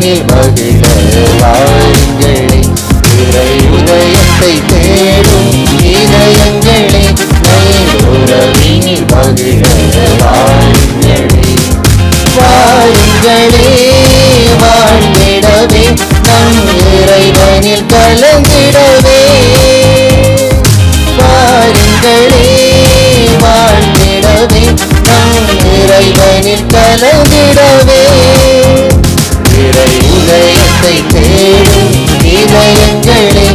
உறவினில் மகிழ வாருங்களே. இறை உதயத்தை தேடும் இதயங்களே, உறவினில் மகிழ வாருங்களே. வாருங்களே வாழ்ந்திடவே, நம் இறைவனில் கலந்திடவே. வாருங்களே வாழ்ந்திடவே, நம் இறைவனில் கலந்திடவே. இறை உதயத்தை தேடும் இதயங்களே,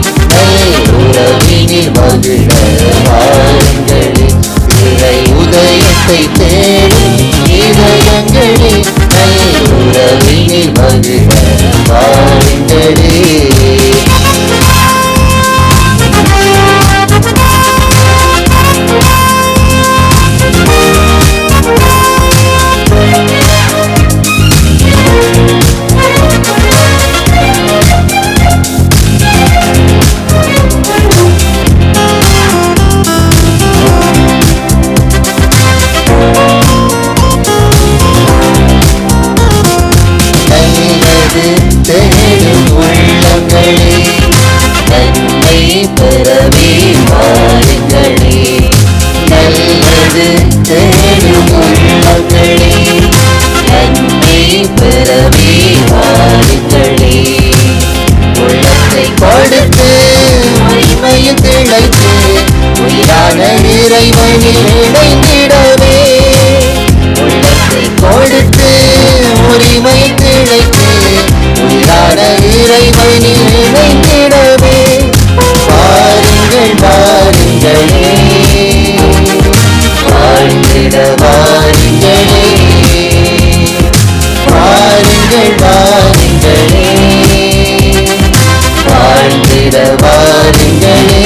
உறவினில் மகிழ வாருங்களே. இறை உதயத்தை தேடும் இதயங்களே, உறவினில் மகிழ வாருங்களே. தேடும் உள்ளங்களே, நன்மை பெறவே வாருங்களே. நல்லது தேடும் உள்ளங்களே, நன்மை பெறவே வாருங்களே. உள்ளத்தை கொடுத்து உரிமையில் திளைத்து, உயிரான இறைவனில் இணைந்திடவே. உள்ளத்தை கொடுத்து உரிமையில் திளைத்து, உயிரான இறைவனில் இணைந்திடவே. வாருங்கள் வாருங்களே, வாழ்ந்திட வாருங்களே. வாருங்கள் வாருங்களே, வாழ்ந்திட வாருங்களே.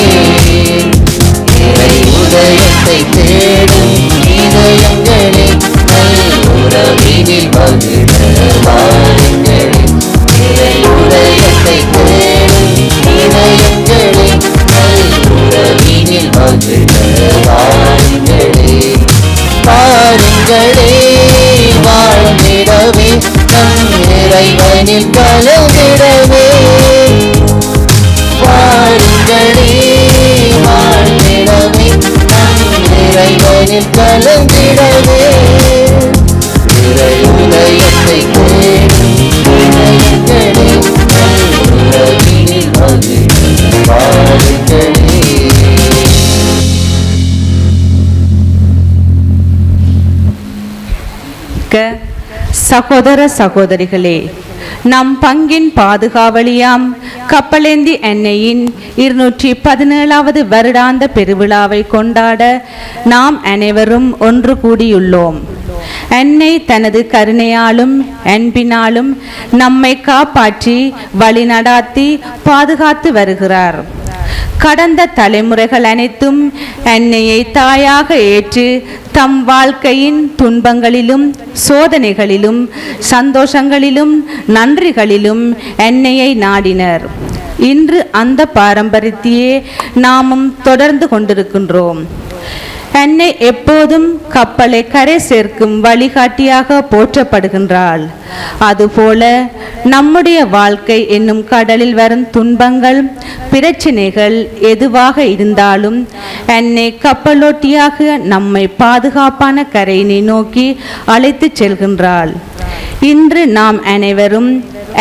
இறை உதயத்தை தேடும் இதயங்களே, உறவினில் மகிழ வாருங்களே. இறை உதயத்தை தேடும் இதயங்களே, உறவினில் மகிழ வாருங்களே. வாருங்களே வாழ்ந்திடவே, நம் இறைவனில் கலந்திடவே. வாருங்களே வாழ்ந்திடவே, நம் இறைவனில் கலந்திடவே. இறை உதயத்தை தேடும் இதயங்களே, உறவினில் மகிழ வாருங்களே. சகோதர சகோதரிகளே, நம் பங்கின் பாதுகாவலியாம் கப்பலேந்தி அன்னையின் 217வது வருடாந்த பெருவிழாவை கொண்டாட நாம் அனைவரும் ஒன்று கூடியுள்ளோம். அன்னை தனது கருணையாலும் அன்பினாலும் நம்மை காப்பாற்றி வழிநடாத்தி பாதுகாத்து வருகிறார். கடந்த தலைமுறைகள் அனைத்தும் அன்னையை தாயாக ஏற்று தம் வாழ்க்கையின் துன்பங்களிலும் சோதனைகளிலும் சந்தோஷங்களிலும் நன்றிகளிலும் அன்னையை நாடினர். இன்று அந்த பாரம்பரியத்தையே நாமும் தொடர்ந்து கொண்டிருக்கின்றோம். அன்னை எப்போதும் கப்பலை கரை சேர்க்கும் வழிகாட்டியாக போற்றப்படுகின்றாள். அதுபோல நம்முடைய வாழ்க்கை என்னும் கடலில் வரும் துன்பங்கள் பிரச்சனைகள் எதுவாக இருந்தாலும் அன்னை கப்பலோட்டியாக நம்மை பாதுகாப்பான கரையினை நோக்கி அழைத்து செல்கின்றாள். இன்று நாம் அனைவரும்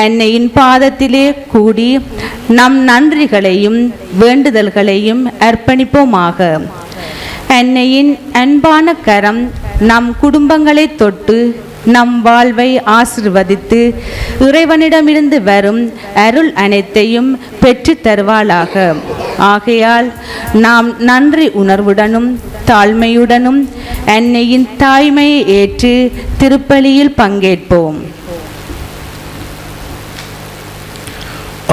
அன்னையின் பாதத்திலே கூடி நம் நன்றிகளையும் வேண்டுதல்களையும் அர்ப்பணிப்போமாக. அன்னையின் அன்பான கரம் நம் குடும்பங்களை தொட்டு நம் வாழ்வை ஆசிர்வதித்து இறைவனிடமிருந்து வரும் அருள் அனைத்தையும் பெற்று தருவாளாக. ஆகையால் நாம் நன்றி உணர்வுடனும் தாழ்மையுடனும் அன்னையின் தாய்மையை ஏற்று திருப்பலியில் பங்கேற்போம்.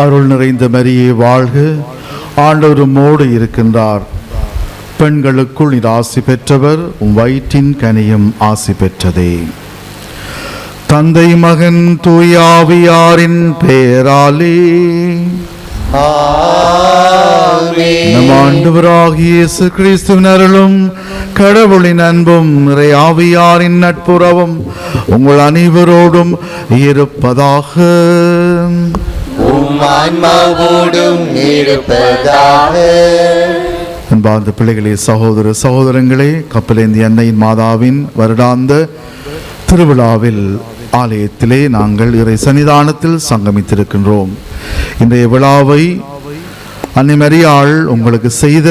அருள் நிறைந்த மரியே வாழ்க, ஆண்டவர் உம்மோடு இருக்கின்றார். பெண்களுக்குள் நீர் ஆசி பெற்றவர், உம் வயிற்றின் கனியும் ஆசி பெற்றதே. தந்தை மகன் தூய ஆவியாரின் பெயராலே ஆமென். நம் ஆண்டவராகிய இயேசு கிறிஸ்துவின் அருளும் கடவுளின் அன்பும் இறை ஆவியாரின் நட்புறவும் உங்கள் அனைவரோடும் இருப்பதாக. ஆன்மாவோடும் இருப்பதாக. அன்பார்ந்த பிள்ளைகளே, சகோதர சகோதரங்களே, கப்பலேந்தி அன்னையின் மாதாவின் வருடாந்த திருவிழாவில் ஆலயத்திலே நாங்கள் இறை சன்னிதானத்தில் சங்கமித்திருக்கின்றோம். இன்றைய விழாவை அன்னை மரியாள் உங்களுக்கு செய்த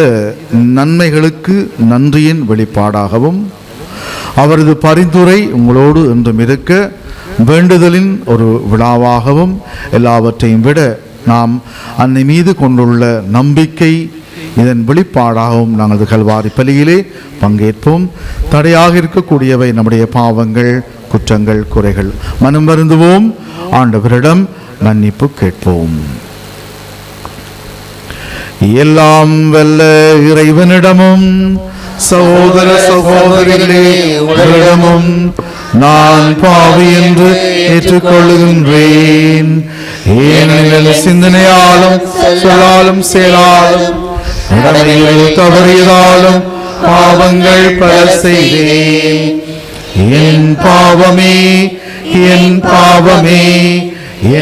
நன்மைகளுக்கு நன்றியின் வெளிப்பாடாகவும் அவரது பரிந்துரை உங்களோடு என்றும் இருக்க வேண்டுதலின் ஒரு விழாவாகவும் எல்லாவற்றையும் விட நாம் அன்னை மீது கொண்டுள்ள நம்பிக்கை இதன் வெளிப்பாடாகவும் நாங்கள் கல்வாரி பலியிலே பங்கேற்போம். தடையாக இருக்கக்கூடியவை நம்முடைய பாவங்கள், குற்றங்கள், குறைகள். மனம் வருந்துவோம், ஆண்டவரிடம் மன்னிப்பு கேட்போம். எல்லாம் வல்ல இறைவனிடமும் சகோதர சகோதரிகளே உங்களிடமும் நான் பாவி என்று ஏற்றுக்கொள்கின்றேன். ஏனெனில் சிந்தனையாலும் சொல்லாலும் செயலாலும் தவறியதாலும் பாவங்கள் பல செய்தேன். என் பாவமே, என் பாவமே,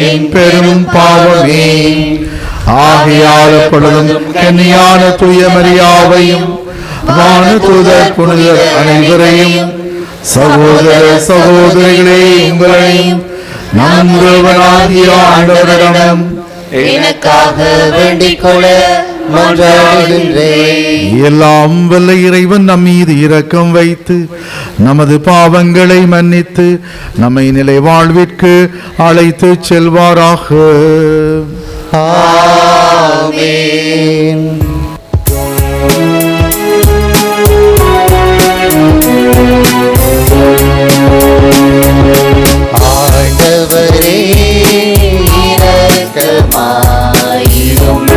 என் பெரும் பாவமே. ஆகையால் பொழுதும் கன்னியான தூய மரியாவையும் வானதூதர் புனிதர் அனைவரையும் சகோதர சகோதரிகளே உங்களையும் நம் தேவனாகிய ஆண்டவரிடம் எனக்காக வேண்டிக் கொள்ள மன்றாடுகின்றேன். எல்லாம் வல்ல இறைவன் நம் மீது இரக்கம் வைத்து நமது பாவங்களை மன்னித்து நம்மை நிலை வாழ்விற்கு அழைத்து செல்வாராக. ஆமென். ஆண்டவரே இரக்கமாயிரும்.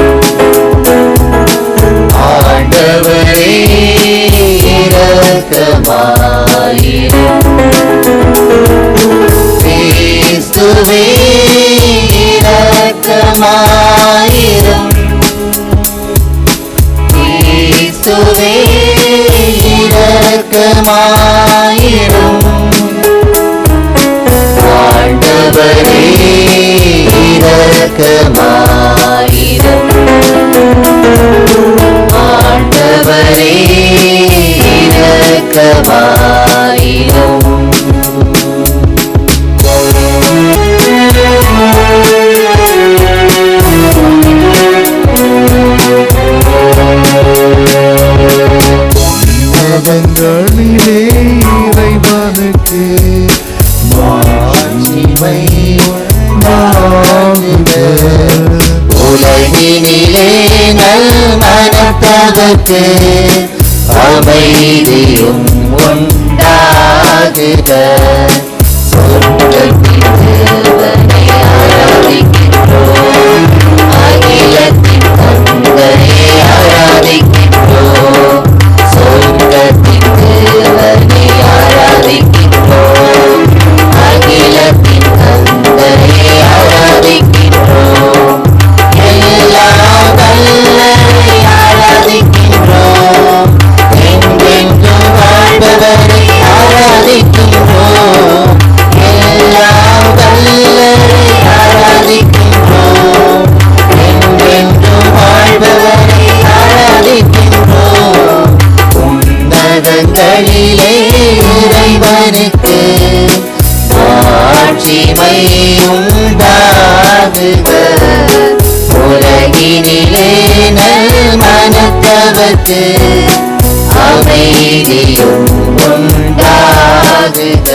ஆண்டவரே இரக்கமாயிரும். கிறிஸ்துவே இரக்கமாயிரும். கிறிஸ்துவே இரக்கமாயிரும். ஆண்டவரே இரக்கமாயிரும். ஆண்டவரே இரக்கமாயிரும். உன்னதங்களிலே இறைவனுக்கு மாட்சிமை உண்டாகுக. உலகினிலே நல்மனத்தவர்க்கு அமைதியும் உண்டாகுக. சொர்க்கத்தின் தேவனை ஆராதிக்கின்றோம். அகிலத்தின் தந்தையை ஆராதிக்கின்றோம். சொர்க்கத்தின் தேவனை ஆராதிக்கின்றோம். அகிலத்தின் தந்தையை ஆராதிக்கின்றோம். எல்லாம் வல்லவரை ஆராதிக்கின்றோம். என்றென்றும் வாழ்பவரை ஆராதிக்கின்றோம். எல்லாம் வல்லவரை ஆராதிக்கின்றோம். என்றென்றும் வாழ்பவரை ஆராதிக்கின்றோம். உன்னதங்களிலே இறைவனுக்கு மாட்சிமை உண்டாகுக. உலகினிலே நல்மனத்தவர்க்கு அமைதியும் உண்டாகுக.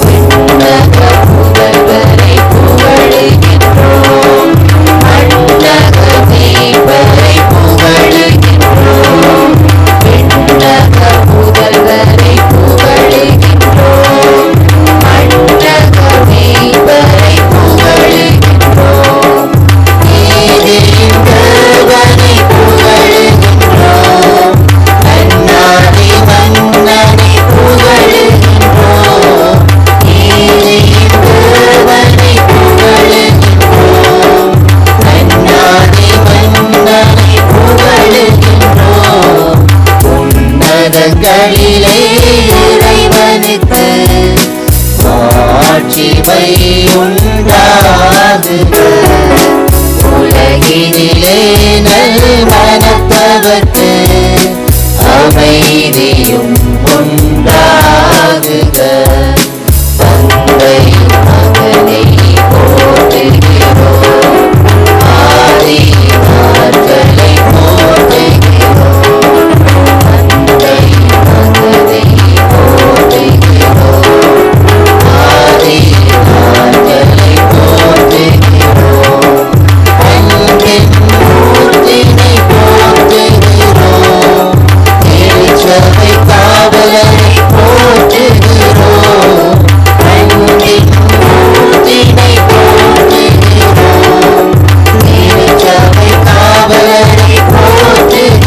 விண்ணக புகழ்வரை புகழுகின்றோம். மண்ணக மீட்பரை புகழுகின்றோம். விண்ணக புகழ்வரை புகழுகின்றோம். மண்ணக மீட்பரை புகழுகின்றோம். நீதியின் தேவனை புகழுகின்றோம். நன்னாதி மன்னனை புகழுகின்றோம். உண்டாகுக. உலகினிலே நல்மனத்தவர்க்கு அமைதியும் உண்டாகுக. தந்தை மகனை போற்றுகிறோம், ஆதி நாட்களை போற்றுகிறோம். தந்தை மகனை போற்றுகிறோம், ஆதி நாட்களை போற்றுகிறோம். அன்பின் மூர்த்தினை போற்றுகிறோம், திருச்சபை காவலரை போற்றுகிறோம். அன்பின் மூர்த்தினை போற்றுகிறோம், திருச்சபை காவலரை போற்றுகிறோம்.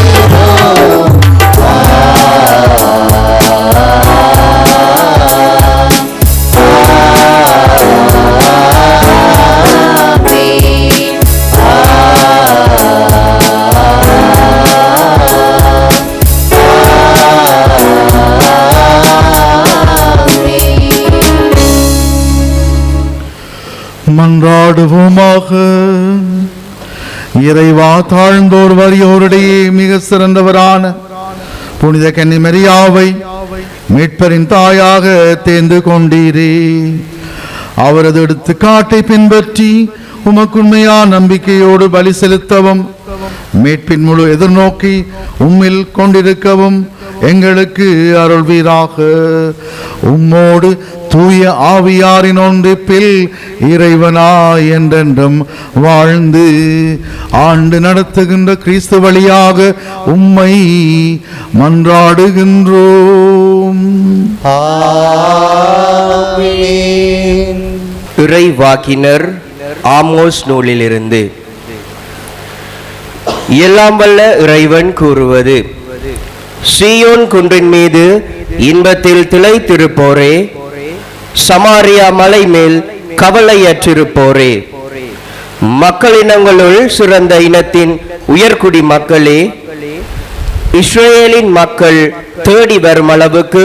மன்றாடுவோமாக. இறைவா, தாழ்ந்தோர் வறியோரிடையே மிக சிறந்தவரான புனித கன்னிமரியாவை மீட்பரின் தாயாக தேர்ந்து கொண்டீரே. அவரது எடுத்துக்காட்டை பின்பற்றி உமக்குண்மையா நம்பிக்கையோடு பலி செலுத்தவும் மீட்பின் முழு எதிர்நோக்கி உம்மில் கொண்டிருக்கவும் எங்களுக்கு அருள்வீராக. உம்மோடு தூய ஆவியாரின் ஒன்றிப்பில் இறைவனாய் என்றென்றும் வாழ்ந்து ஆண்டு நடத்துகின்ற கிறிஸ்து வழியாக உம்மை மன்றாடுகின்றோம். ஆமென். இறைவாக்கினர் ஆமோஸ் நூலிலிருந்து. எல்லாம் வல்ல இறைவன் கூறுவது: சீயோன் குன்றின் மீது இன்பத்தில் திளைத்திருப்போரே, சமாரியா மலை மேல் கவலையற்றிருப்போரே, மக்களினங்களுள் சிறந்த இனத்தின் உயர்குடி மக்களே, இஸ்ரேலின் மக்கள் தேடி வரும் அளவுக்கு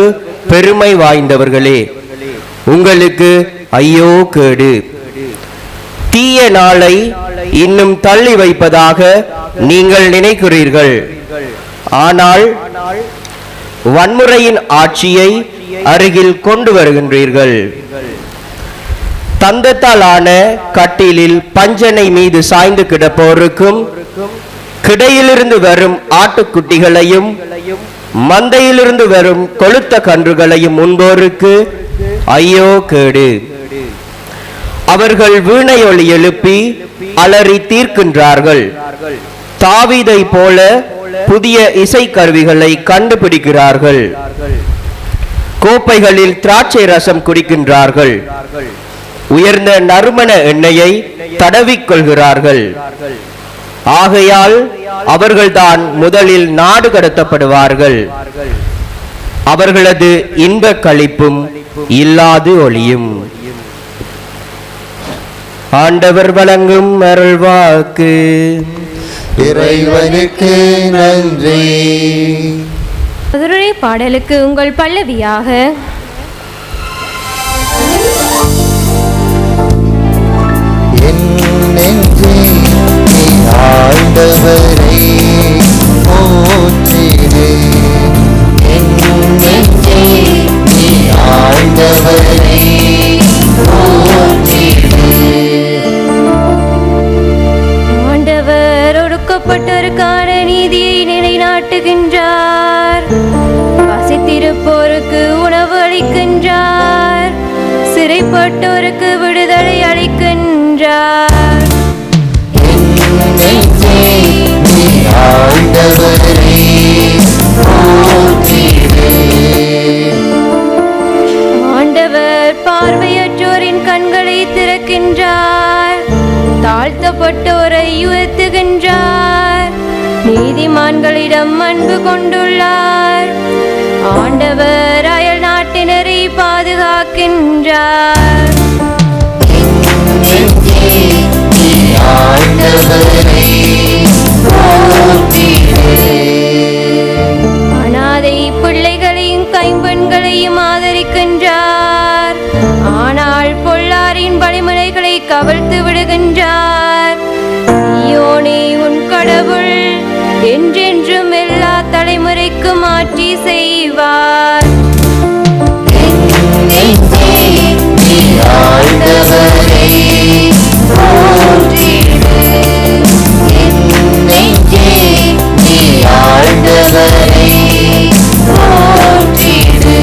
பெருமை வாய்ந்தவர்களே, உங்களுக்கு ஐயோ கேடு! தீய நாளை இன்னும் தள்ளி வைப்பதாக நீங்கள் நினைக்கிறீர்கள், ஆனால் வன்முறையின் ஆட்சியை அருகில் கொண்டு வருகின்றீர்கள். தந்தத்தாலான கட்டிலில் பஞ்சனை மீது சாய்ந்து கிடப்போருக்கும், கிடையிலிருந்து வரும் ஆட்டுக்குட்டிகளையும் மந்தையிலிருந்து வரும் கொழுத்த கன்றுகளையும் உண்போருக்கு ஐயோ கேடு! அவர்கள் வீணையொலி எழுப்பி அலறி தீர்க்கின்றார்கள், தாவீதை போல புதிய இசைக்கருவிகளை கண்டுபிடிக்கிறார்கள், கோப்பைகளில் திராட்சை ரசம் குடிக்கின்றார்கள், உயர்ந்த நறுமண எண்ணெயை தடவிக்கொள்கிறார்கள். ஆகையால் அவர்கள்தான் முதலில் நாடு கடத்தப்படுவார்கள், அவர்களது இன்ப களிப்பும் இல்லாது ஒளியும். ஆண்டவர் வழங்கும் அருள்வாக்கு. இறைவனுக்கு நன்றி. மதுரை பாடலுக்கு உங்கள் பல்லவியாக என் நெஞ்சே நீ ஆண்டவரை போற்றிடு. என் நெஞ்சே நீ ஆண்டவரை போற்றிடு. ஆண்டவர் ஒடுக்கப்பட்டோருக்கான நீதியை நிலைநாட்டுகின்றார், பசித்திருப்போருக்கு உணவு அளிக்கின்றார், சிறைப்பட்டோருக்கு விடுதலை அளிக்கின்றார். நெஞ்சே நீ ஆண்டவரை போற்றிடு. ஆண்டவர் பார்வையற்றோரின் கண்களை திறக்கின்றார், தாழ்த்தப்பட்டோரை உயர்த்துகின்றார், நீதிமான்களிடம் அன்பு கொண்டுள்ளார். ஆண்டவர் அயல் நாட்டினரை பாதுகாக்கின்றார். நெஞ்சே நீ ஆண்டவரை போற்றிடு. அனாதை பிள்ளைகளையும் கைம்பெண்களையும் ஆதரிக்கின்றார், ஆனால் பொல்லாரின் வழிமுறை கவிழ்த்து விடுகின்றார். சீயோனே, உன் கடவுள் என்றென்றும் எல்லா தலைமுறைக்கும் ஆட்சி செய்வார். ஆண்டவரே போற்றிடு. என் நெஞ்சே நீ ஆண்டவரே போற்றிடு.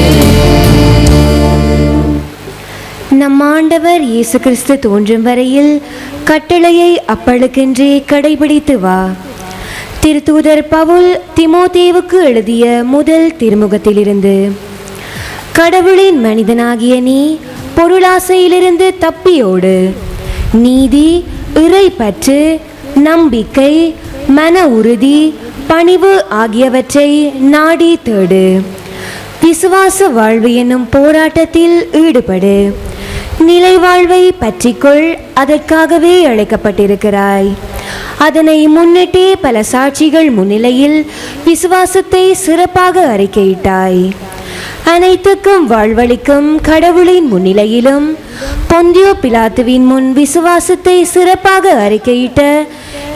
நம் ஆண்டவர் இயேசு கிறிஸ்து தோன்றும் வரையில் கட்டளையை அப்பழுக்கென்றே கடைபிடித்து வா. திருத்தூதர் பவுல் திமோத்தேவுக்கு எழுதிய முதல் திருமுகத்திலிருந்து. கடவுளின் மனிதனாகிய நீ பொருளாசையிலிருந்து தப்பியோடு. நீதி, இறைப்பற்று, நம்பிக்கை, மன உறுதி, பணிவு ஆகியவற்றை நாடி தேடு. விசுவாச வாழ்வு என்னும் போராட்டத்தில் ஈடுபடு. நிலை வாழ்வை பற்றிக்கொள், அதற்காகவே அழைக்கப்பட்டிருக்கிறாய். அதனை முன்னிட்டே பல சாட்சிகள் முன்னிலையில் விசுவாசத்தை சிறப்பாக அறிக்கையிட்டாய். அனைத்துக்கும் வாழ்வளிக்கும் கடவுளின் முன்னிலையிலும் பொந்தியோ பிலாத்துவின் முன் விசுவாசத்தை சிறப்பாக அறிக்கையிட்ட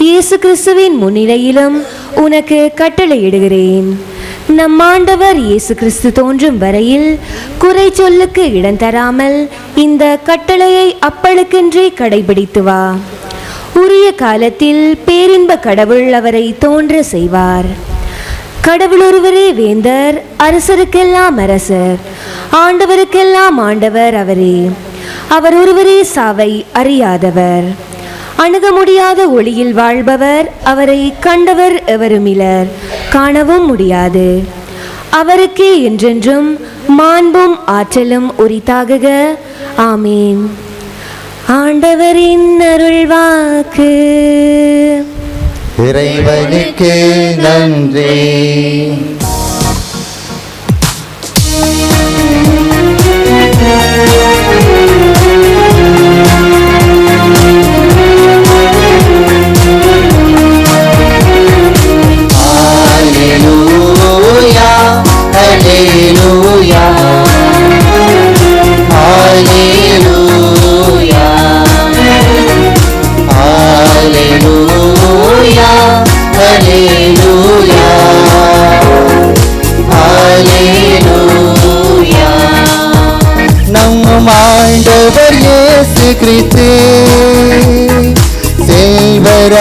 இயேசு கிறிஸ்துவின் முன்னிலையிலும் உனக்கு கட்டளையிடுகிறேன். நம் ஆண்டவர் இயேசு கிறிஸ்து தோன்றும் வரையில் குறை சொல்லுக்கு இடம் தராமல் இந்த கட்டளையை அப்பழுக்கென்றே கடைபிடித்து வா. உரிய காலத்தில் பேரின்ப கடவுள் அவரை தோன்ற செய்வார். கடவுள் ஒருவரே வேந்தர், அரசருக்கெல்லாம் அரசர், ஆண்டவருக்கெல்லாம் ஆண்டவர் அவரே. அவர் ஒருவரே சாவை அறியாதவர். அணுக முடியாத ஒளியில் வாழ்பவர், அவரை கண்டவர் எவருமிலர், காணவும் முடியாது. அவருக்கே என்றென்றும் மாண்பும் ஆற்றலும் உரித்தாகுக. ஆமீன். ஆண்டவரின் அருள்வாக்கு. இறைவனுக்கு நன்றி. Hallelujah, hallelujah, hallelujah, hallelujah, hallelujah, hallelujah. நம் ஆண்டவர் இயேசு கிறிஸ்து செல்வராயிருந்தும்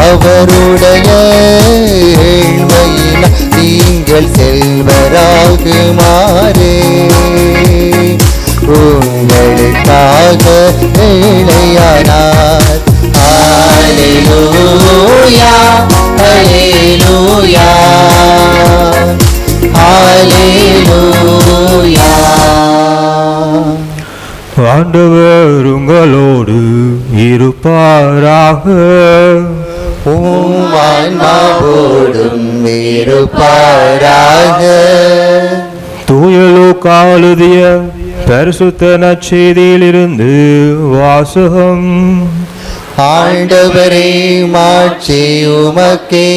அவருடைய ஏழ்மையினால் நீங்கள் செல்வராகுமாறு உங்களுக்காக ஏழையானார். ஹல்லேலூயா, ஹல்லேலூயா, ஹல்லேலூயா. ஆண்டவர் உங்களோடு இருப்பாராக. உம் ஆன்மாவோடும் இருப்பாராக. தூயலூக்கா எழுதிய பரிசுத்த நற்செய்தியிலிருந்து வாசகம். ஆண்டவரே, மாட்சி உமக்கே.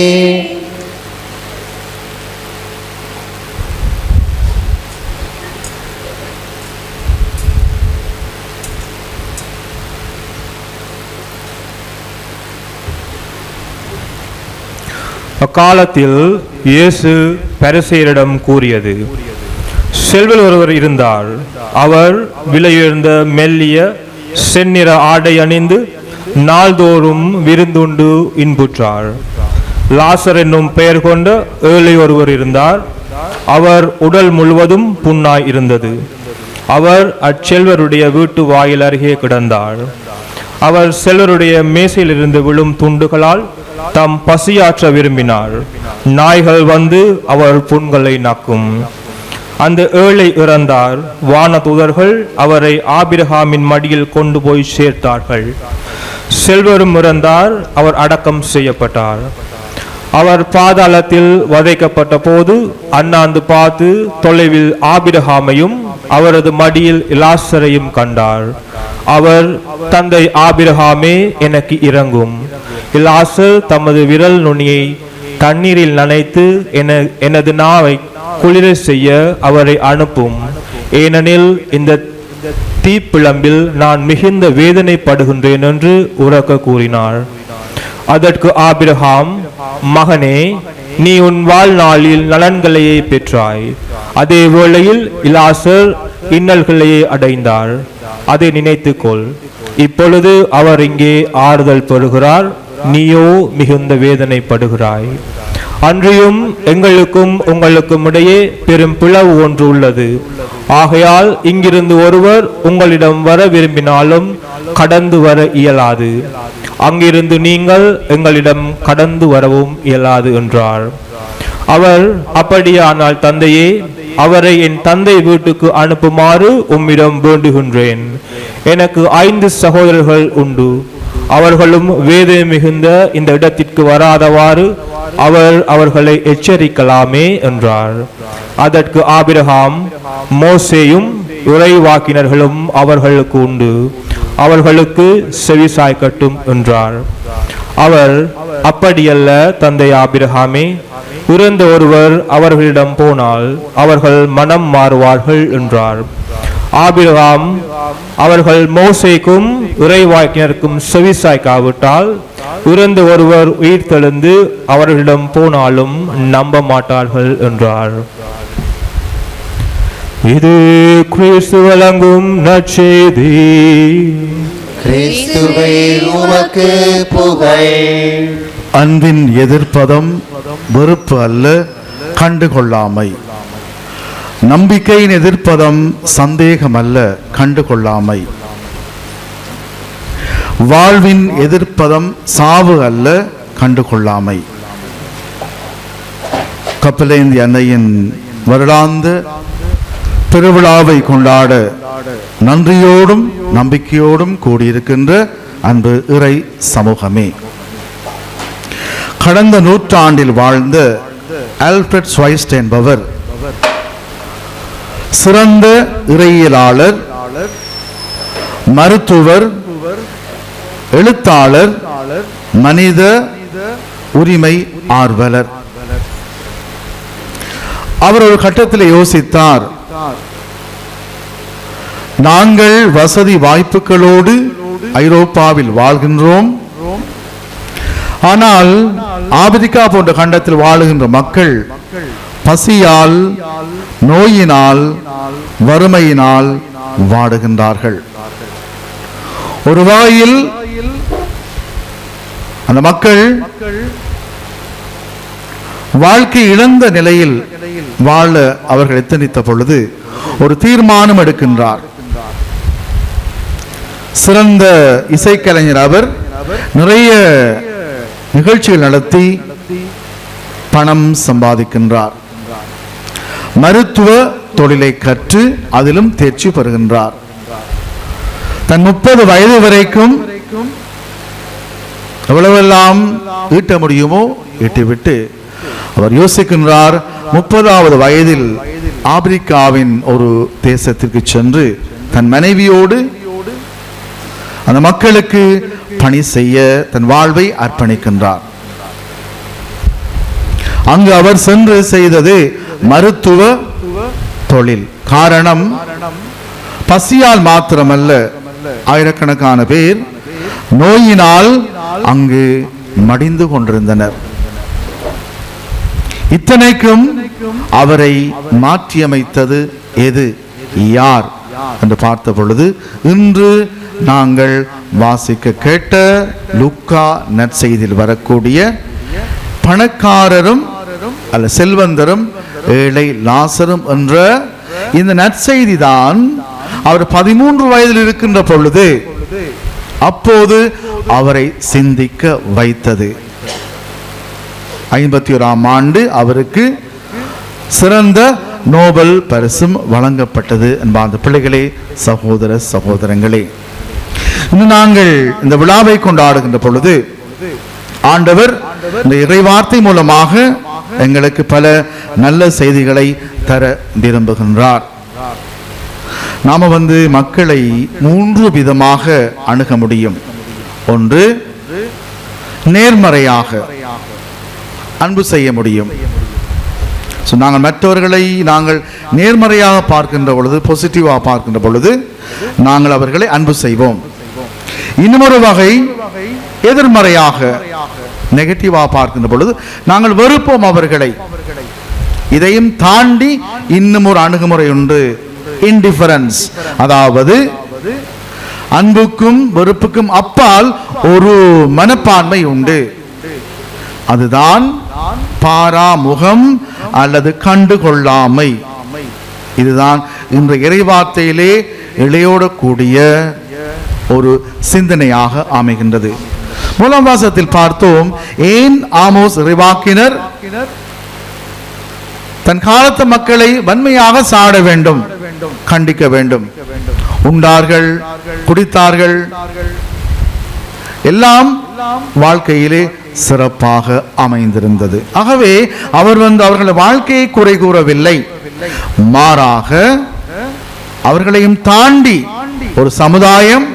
அக்காலத்தில் இயேசு பரிசேயரிடம் கூறியது: செல்வர் ஒருவர் இருந்தார். அவர் விலையுயர்ந்த மெல்லிய செந்நிற ஆடை அணிந்து நாள்தோறும் விருந்துண்டு இன்புற்றார். லாசர் என்னும் பெயர் கொண்ட ஏழை ஒருவர் இருந்தார். அவர் உடல் முழுவதும் புண்ணாய் இருந்தது. அவர் அச்செல்வருடைய வீட்டு வாயில் அருகே கிடந்தார். அவர் செல்வருடைய மேசையிலிருந்து விழும் துண்டுகளால் தம் பசியாற்ற விரும்பினார். நாய்கள் வந்து அவர் புண்களை நக்கும். அந்த ஏழை இறந்தார். வானதூதர்கள் அவரை ஆபிரகாமின் மடியில் கொண்டு போய் சேர்த்தார்கள். செல்வரும் இறந்தார். அவர் அடக்கம் செய்யப்பட்டார். அவர் பாதாளத்தில் வதைக்கப்பட்ட போது அண்ணாந்து பார்த்து தொலைவில் ஆபிரகாமையும் அவரது மடியில் லாசரையும் கண்டார். அவர், தந்தை ஆபிரகாமே, எனக்கு இரங்கும். லாசர் தமது விரல் நுனியை தண்ணீரில் நனைத்து எனது நாவை குளிர செய்ய அவரை அனுப்பும். ஏனெனில் இந்த தீப்பிழம்பில் நான் மிகுந்த வேதனைப்படுகின்றேன் என்று உரக்க கூறினார். அதற்கு ஆபிரகாம், மகனே, நீ உன் வாழ்நாளில் நலன்களையே பெற்றாய். அதே வேளையில் இலாசர் இன்னல்களையே அடைந்தார். அதை நினைத்துக்கொள். இப்பொழுது அவர் இங்கே ஆறுதல் பெறுகிறார், நீயோ மிகுந்த வேதனைப்படுகிறாய். அன்றியும் எங்களுக்கும் உங்களுக்கும் இடையே பெரும் பிளவு ஒன்று உள்ளது. ஆகையால் இங்கிருந்து ஒருவர் உங்களிடம் வர விரும்பினாலும் கடந்து வர இயலாது, அங்கிருந்து நீங்கள் எங்களிடம் கடந்து வரவும் இயலாது என்றார். அவர், அப்படியானால் தந்தையே, அவரை என் தந்தை வீட்டுக்கு அனுப்புமாறு உம்மிடம் வேண்டுகின்றேன். எனக்கு 5 சகோதரர்கள் உண்டு. அவர்களும் வேதனை மிகுந்த இந்த இடத்திற்கு வராதவாறு அவர்களை எச்சரிக்கலாமே என்றார். அதற்கு ஆபிரகாம், மோசேயும் இறைவாக்கினர்களும் அவர்களுக்கு உண்டு, அவர்களுக்கு செவிசாய்க்கட்டும் என்றார். அவர், அப்படியல்ல தந்தை ஆபிரகாமே, இறந்த ஒருவர் அவர்களிடம் போனால் அவர்கள் மனம் மாறுவார்கள் என்றார். ஆபிரகாம், அவர்கள் மோசேக்கும் இறைவாக்கினருக்கும் செவிசாய்க்காவிட்டால் இறந்த ஒருவர் உயிர் தெழுந்து அவர்களிடம் போனாலும் நம்ப மாட்டார்கள் என்றார். இது கிறிஸ்து வழங்கும் நற்செய்தி. கிறிஸ்துவே உமக்கு புகழ். அன்பின் எதிர்ப்பதம் வெறுப்பு அல்ல, கண்டுகொள்ளாமை. நம்பிக்கையின் எதிர்ப்பதம் சந்தேகம் அல்ல, கண்டுகொள்ளாமை. வாழ்வின் எதிர்ப்பதம் சாவு அல்ல, கண்டுகொள்ளாமை. கப்பலேந்தி அன்னையின் வருடாந்த பெருவிழாவை கொண்டாட நன்றியோடும் நம்பிக்கையோடும் கூடியிருக்கின்ற அன்பு இறை சமூகமே, கடந்த நூற்றாண்டில் வாழ்ந்த ஆல்ஃபிரட் ஸ்வைஸ்ட் என்பவர் சிறந்த இறையியலாளர், மருத்துவர், எழுத்தாளர், மனித உரிமை ஆர்வலர். அவர் ஒரு கட்டத்தில் யோசித்தார், நாங்கள் வசதி வாய்ப்புகளோடு ஐரோப்பாவில் வாழ்கின்றோம், ஆனால் ஆப்பிரிக்கா போன்ற கண்டத்தில் வாழுகின்ற மக்கள் பசியால், நோயினால், வறுமையினால் வாடுகின்றார்கள். ஒரு வகையில் அந்த மக்கள் வாழ்க்கை இழந்த நிலையில் வாழ அவர்கள் எத்தனித்த பொழுது ஒரு தீர்மானம் எடுக்கின்றார். சிறந்த இசைக்கலைஞர் அவர். நிறைய நிகழ்ச்சிகள் நடத்தி பணம் சம்பாதிக்கின்றார். மருத்துவ தொழிலை கற்று அதிலும் தேர்ச்சி பெறுகின்றார். தன் 30 வயது வரைக்கும் எவ்வளவெல்லாம் ஈட்ட முடியுமோ ஈட்டிவிட்டு அவர் யோசிக்கின்றார், 30வது வயதில் ஆப்பிரிக்காவின் ஒரு தேசத்திற்கு சென்று தன் மனைவியோடு அந்த மக்களுக்கு பணி செய்ய தன் வாழ்வை அர்ப்பணிக்கின்றார். அங்கு அவர் சென்று செய்தது மருத்துவ தொழில். காரணம், பசியால் மாத்திரமல்ல, ஆயிரக்கணக்கான பேர் நோயினால் அங்கு மடிந்து கொண்டிருந்தனர். இத்தனைக்கும் அவரை மாற்றியமைத்தது எது, யார் என்று பார்த்த பொழுது இன்று நாங்கள் வாசிக்க கேட்ட லூக்கா நற்செய்தியில் வரக்கூடிய பணக்காரரும் அல்ல செல்வந்தரும் ஏழை லாசரும் என்ற இந்த நற்செய்தி தான் அவர் 13 வயதில் இருக்கின்ற பொழுது அப்போது அவரை சிந்திக்க வைத்தது. 51ஆம் ஆண்டு அவருக்கு சிறந்த நோபல் பரிசும் வழங்கப்பட்டது என்பார்ந்த பிள்ளைகளே, சகோதர சகோதரங்களே, இன்று நாங்கள் இந்த விழாவை கொண்டாடுகின்ற பொழுது ஆண்டவர் இந்த இறைவார்த்தை மூலமாக எங்களுக்கு பல நல்ல செய்திகளை தர விரும்புகின்றார். நாம மக்களை 3 விதமாக அணுக முடியும். ஒன்று, நேர்மறையாக அன்பு செய்ய முடியும். ஸோ நாங்கள் மற்றவர்களை நாங்கள் நேர்மறையாக பார்க்கின்ற பொழுது, பாசிட்டிவாக பார்க்கின்ற பொழுது நாங்கள் அவர்களை அன்பு செய்வோம். இன்னொரு வகை எதிர்மறையாக நெகட்டிவாக பார்க்கின்ற பொழுது நாங்கள் வெறுப்போம் அவர்களை. இதையும் தாண்டி இன்னும் ஒரு அணுகுமுறை உண்டு, இன்டிஃபரன்ஸ். அதாவது அன்புக்கும் வெறுப்புக்கும் அப்பால் ஒரு மனப்பான்மை உண்டு. அதுதான் பாராமுகம் அல்லது கண்டுகொள்ளாமை. இதுதான் இன்று இறைவார்த்தையிலே இழையோடக்கூடிய ஒரு சிந்தனையாக அமைகின்றது. முதலாம் வாசகத்தில் பார்த்தோம், ஏன் ஆமோஸ் இறைவாக்கினர் தன் காலத்து மக்களை வன்மையாக சாட வேண்டும், கண்டிக்க வேண்டும். உண்டார்கள், குடித்தார்கள், எல்லாம் வாழ்க்கையிலே சிறப்பாக அமைந்திருந்தது. ஆகவே அவர் அவர்கள் வாழ்க்கையை குறை கூறவில்லை, மாறாக அவர்களையும் தாண்டி ஒரு சமுதாயம்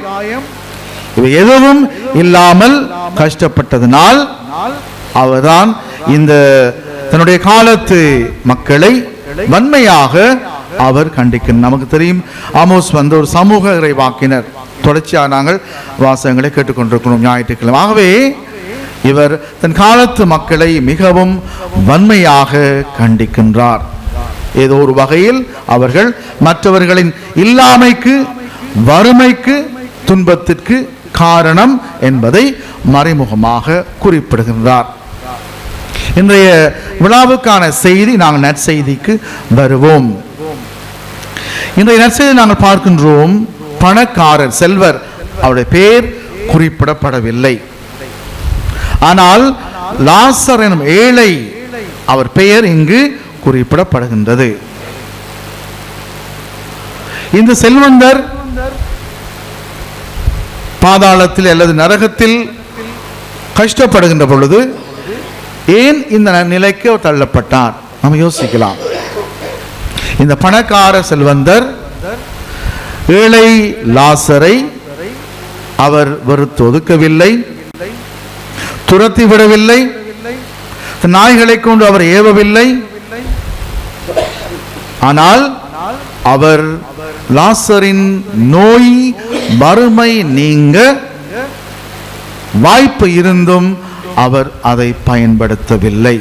இவை எதுவும் இல்லாமல் கஷ்டப்பட்டதனால் அவர்தான் இந்த தன்னுடைய காலத்து மக்களை வன்மையாக அவர் கண்டிக்கிறார். நமக்கு தெரியும், ஆமோஸ் ஒரு சமூக இறைவாக்கினர். தொடர்ச்சியாக நாங்கள் வாசகங்களை கேட்டுக்கொண்டிருக்கிறோம் ஞாயிற்றுக்கிழமை. ஆகவே இவர் தன் காலத்து மக்களை மிகவும் வன்மையாக கண்டிக்கின்றார். ஏதோ ஒரு வகையில் அவர்கள் மற்றவர்களின் இல்லாமைக்கு, வறுமைக்கு, துன்பத்திற்கு காரணம் என்பதை மறைமுகமாக குறிப்பிடுகின்றார். இன்றைய விழாவுக்கான செய்தி, நாங்கள் நற்செய்திக்கு வருவோம். இன்றைய நற்செய்தி நாங்கள் பார்க்கின்றோம், பணக்காரர், செல்வர், அவருடைய பெயர் குறிப்பிடப்படவில்லை. ஆனால் லாசர் எனும் ஏழை, அவர் பெயர் இங்கு குறிப்பிடப்படுகின்றது. இந்த செல்வந்தர் பாதாளத்தில் அல்லது நரகத்தில் கஷ்டப்படுகின்ற பொழுது ஏன் இந்த நிலைக்கு தள்ளப்பட்டார்? நம்ம யோசிக்கலாம். இந்த பணக்கார செல்வந்தர் ஏழை லாசரை அவர் வெறுத்து ஒதுக்கவில்லை, துரத்தி விடவில்லை, நாய்களை கொண்டு அவர் ஏவவில்லை. ஆனால் அவர் லாசரின் நோய், வறுமை நீங்க வாய்ப்பு இருந்தும் அவர் அதை பயன்படுத்தவில்லை.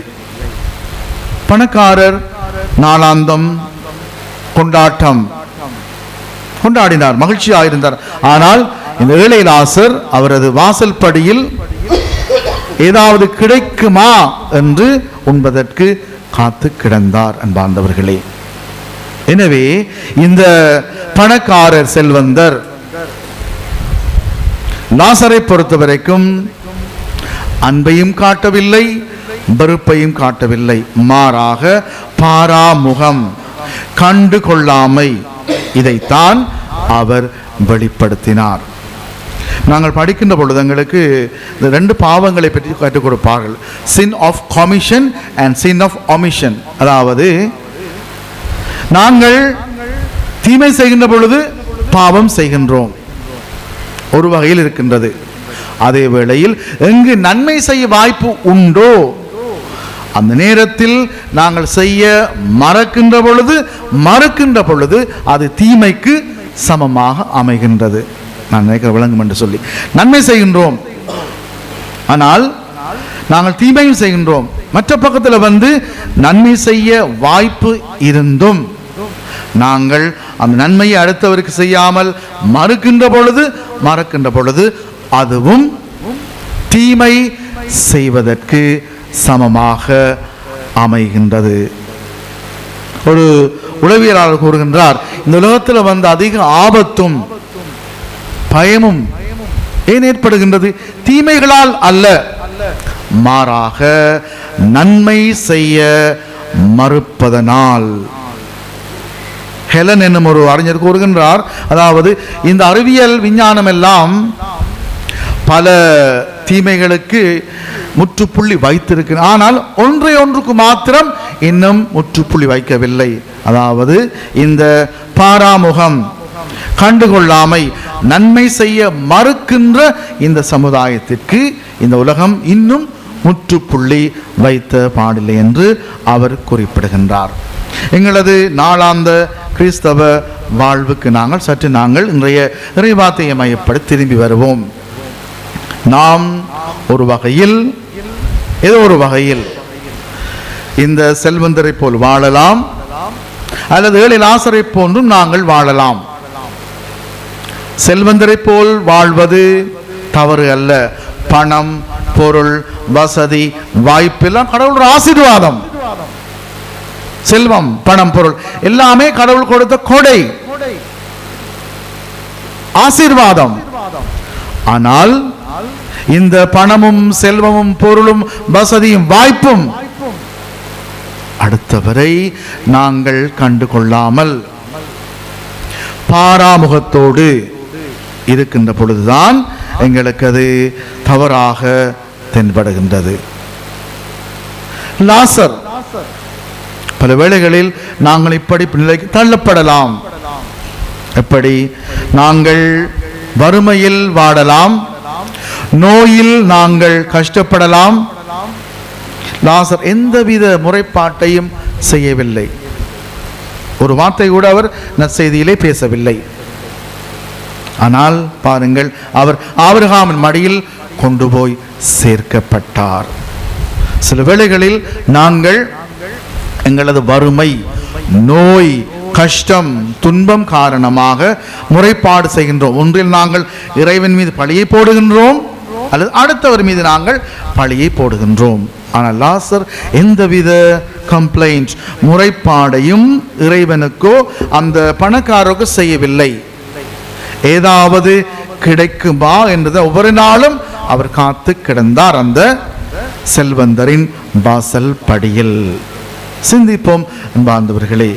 பணக்காரர் நாளாந்தம் கொண்டாட்டம் கொண்டாடினார், மகிழ்ச்சியாக இருந்தார். ஆனால் இந்த ஏழை லாசர் அவரது வாசல் படியில் ஏதாவது கிடைக்குமா என்று உண்பதற்கு காத்து கிடந்தார். அன்பார்ந்தவர்களே, எனவே இந்த பணக்காரர் செல்வந்தர் லாசரை பொறுத்தவரைக்கும் அன்பையும் காட்டவில்லை, வெறுப்பையும் காட்டவில்லை, மாறாக பாராமுகம், கண்டு கொள்ளாமை, இதைத்தான் அவர் வெளிப்படுத்தினார். நாங்கள் படிக்கின்ற பொழுது எங்களுக்கு இந்த ரெண்டு பாவங்களை பற்றி கற்றுக் கொடுப்பார்கள், sin of commission and sin of omission. அதாவது நாங்கள் தீமை செய்கின்ற பொழுது பாவம் செய்கின்றோம், ஒரு வகையில் இருக்கின்றது. அதே வேளையில் எங்கு நன்மை செய்ய வாய்ப்பு உண்டோ அந்த நேரத்தில் நாங்கள் செய்ய மறுக்கின்ற பொழுது அது தீமைக்கு சமமாக அமைகின்றது. நான் நினைக்கிற விளங்கும் என்று சொல்லி நன்மை செய்கின்றோம், ஆனால் நாங்கள் தீமையும் செய்கின்றோம். மற்ற பக்கத்தில் நன்மை செய்ய வாய்ப்பு இருந்தும் நாங்கள் அந்த நன்மையை அடுத்தவருக்கு செய்யாமல் மறுக்கின்ற பொழுது அதுவும் தீமை செய்வதற்கு சமமாக அமைகின்றது. ஒரு உளவியலாளர் கூறுகின்றார், இந்த உலகத்தில் அதிக ஆபத்தும் பயமும் ஏன் ஏற்படுகின்றது? தீமைகளால் அல்ல, மாறாக நன்மை செய்ய மறுப்பதனால். ஹெலன் என்னும் ஒரு அறிஞர் கூறுகின்றார், அதாவது இந்த அறிவியல் விஞ்ஞானம் எல்லாம் பல தீமைகளுக்கு முற்றுப்புள்ளி வைத்திருக்கிறது, ஆனால் ஒன்றுக்கு மாத்திரம் இன்னும் முற்றுப்புள்ளி வைக்கவில்லை. அதாவது இந்த பாராமுகம், கண்டுகொள்ளாமை, நன்மை செய்ய மறுக்கின்ற இந்த சமுதாயத்திற்கு இந்த உலகம் இன்னும் முற்றுப்புள்ளி வைத்த பாடில்லை என்று அவர் குறிப்பிடுகின்றார். எங்களது நாளாந்த கிறிஸ்தவ வாழ்வுக்கு நாங்கள் இன்றைய இறைவார்த்தையை மையப்படுத்தி திரும்பி வருவோம். நாம் ஏதோ ஒரு வகையில் இந்த செல்வந்தரை போல் வாழலாம், அல்லது ஏழை லாசரை போன்றும் நாங்கள் வாழலாம். செல்வந்தரை போல் வாழ்வது தவறு அல்ல. பணம், பொருள், வசதி, வாய்ப்பெல்லாம் கடவுள் ஆசீர்வாதம். செல்வம், பணம், பொருள் எல்லாமே கடவுள் கொடுத்த கொடை, ஆசீர்வாதம். ஆனால் இந்த பணமும் செல்வமும் பொருளும் வசதியும் வாய்ப்பும் அடுத்தவரை நாங்கள் கண்டு கொள்ளாமல் பாராமுகத்தோடு இருக்கின்ற பொழுதுதான் எங்களுக்கு அது தவறாக தென்படுகின்றது. லாசர் பல வேளைகளில் நாங்கள் இப்படி நிலைக்கு தள்ளப்படலாம். எப்படி? நாங்கள் வறுமையில் வாடலாம், நோயில் நாங்கள் கஷ்டப்படலாம். லாசர் எந்தவித முறைப்பாட்டையும் செய்யவில்லை. ஒரு வார்த்தை கூட அவர் நற்செய்தியிலே பேசவில்லை. ஆனால் பாருங்கள், அவர் ஆபிரகாமின் மடியில் கொண்டு போய் சேர்க்கப்பட்டார். சில வேளைகளில் நாங்கள் எங்களது வறுமை, நோய், கஷ்டம், துன்பம் காரணமாக முறைப்பாடு செய்கின்றோம். ஒன்றில் நாங்கள் இறைவன் மீது பழியை போடுகின்றோம், அல்லது அடுத்தவர் மீது நாங்கள் பழியை போடுகின்றோம். ஆனால் லாசர் எந்தவித கம்ப்ளைண்ட், முறைப்பாடையும் இறைவனுக்கோ அந்த பணக்காரருக்கோ செய்யவில்லை. ஏதாவது கிடைக்குமா என்றதை ஒவ்வொரு நாளும் அவர் காத்து கிடந்தார் அந்த செல்வந்தரின் வாசல் படியில். சிந்திப்போம் அன்பார்ந்தவர்களே,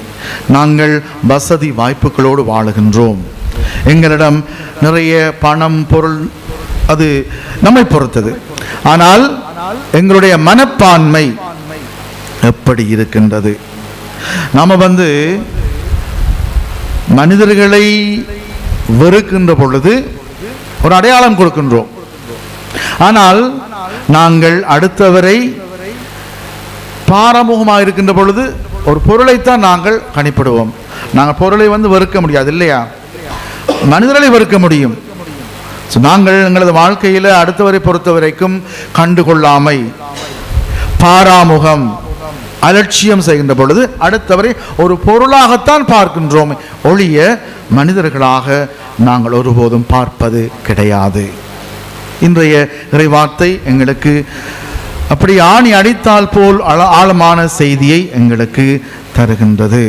நாங்கள் வசதி வாய்ப்புகளோடு வாழுகின்றோம். எங்களிடம் நிறைய பணம், பொருள், அது நம்மை பொறுத்தது. ஆனால் எங்களுடைய மனப்பான்மை எப்படி இருக்கின்றது? நாம மனிதர்களை வெறுக்கின்ற பொழுது ஒரு அடையாளம் கொடுக்கின்றோம். ஆனால் நாங்கள் அடுத்தவரை பாரமுகமாக இருக்கின்ற பொழுது ஒரு பொருளைத்தான் நாங்கள் கணிப்பிடுவோம். நாங்கள் பொருளை வெறுக்க முடியாது இல்லையா? மனிதர்களை வெறுக்க முடியும். நாங்கள் எங்களது வாழ்க்கையில் அடுத்தவரை பொறுத்த வரைக்கும் கண்டுகொள்ளாமை, பாராமுகம், அலட்சியம் செய்கின்ற பொழுது அடுத்தவரை ஒரு பொருளாகத்தான் பார்க்கின்றோம் ஒழிய மனிதர்களாக நாங்கள் ஒருபோதும் பார்ப்பது கிடையாது. இன்றைய இறைவார்த்தை எங்களுக்கு அப்படி ஆணி அடித்தால் போல் ஆழமான செய்தியை எங்களுக்கு தருகின்றது.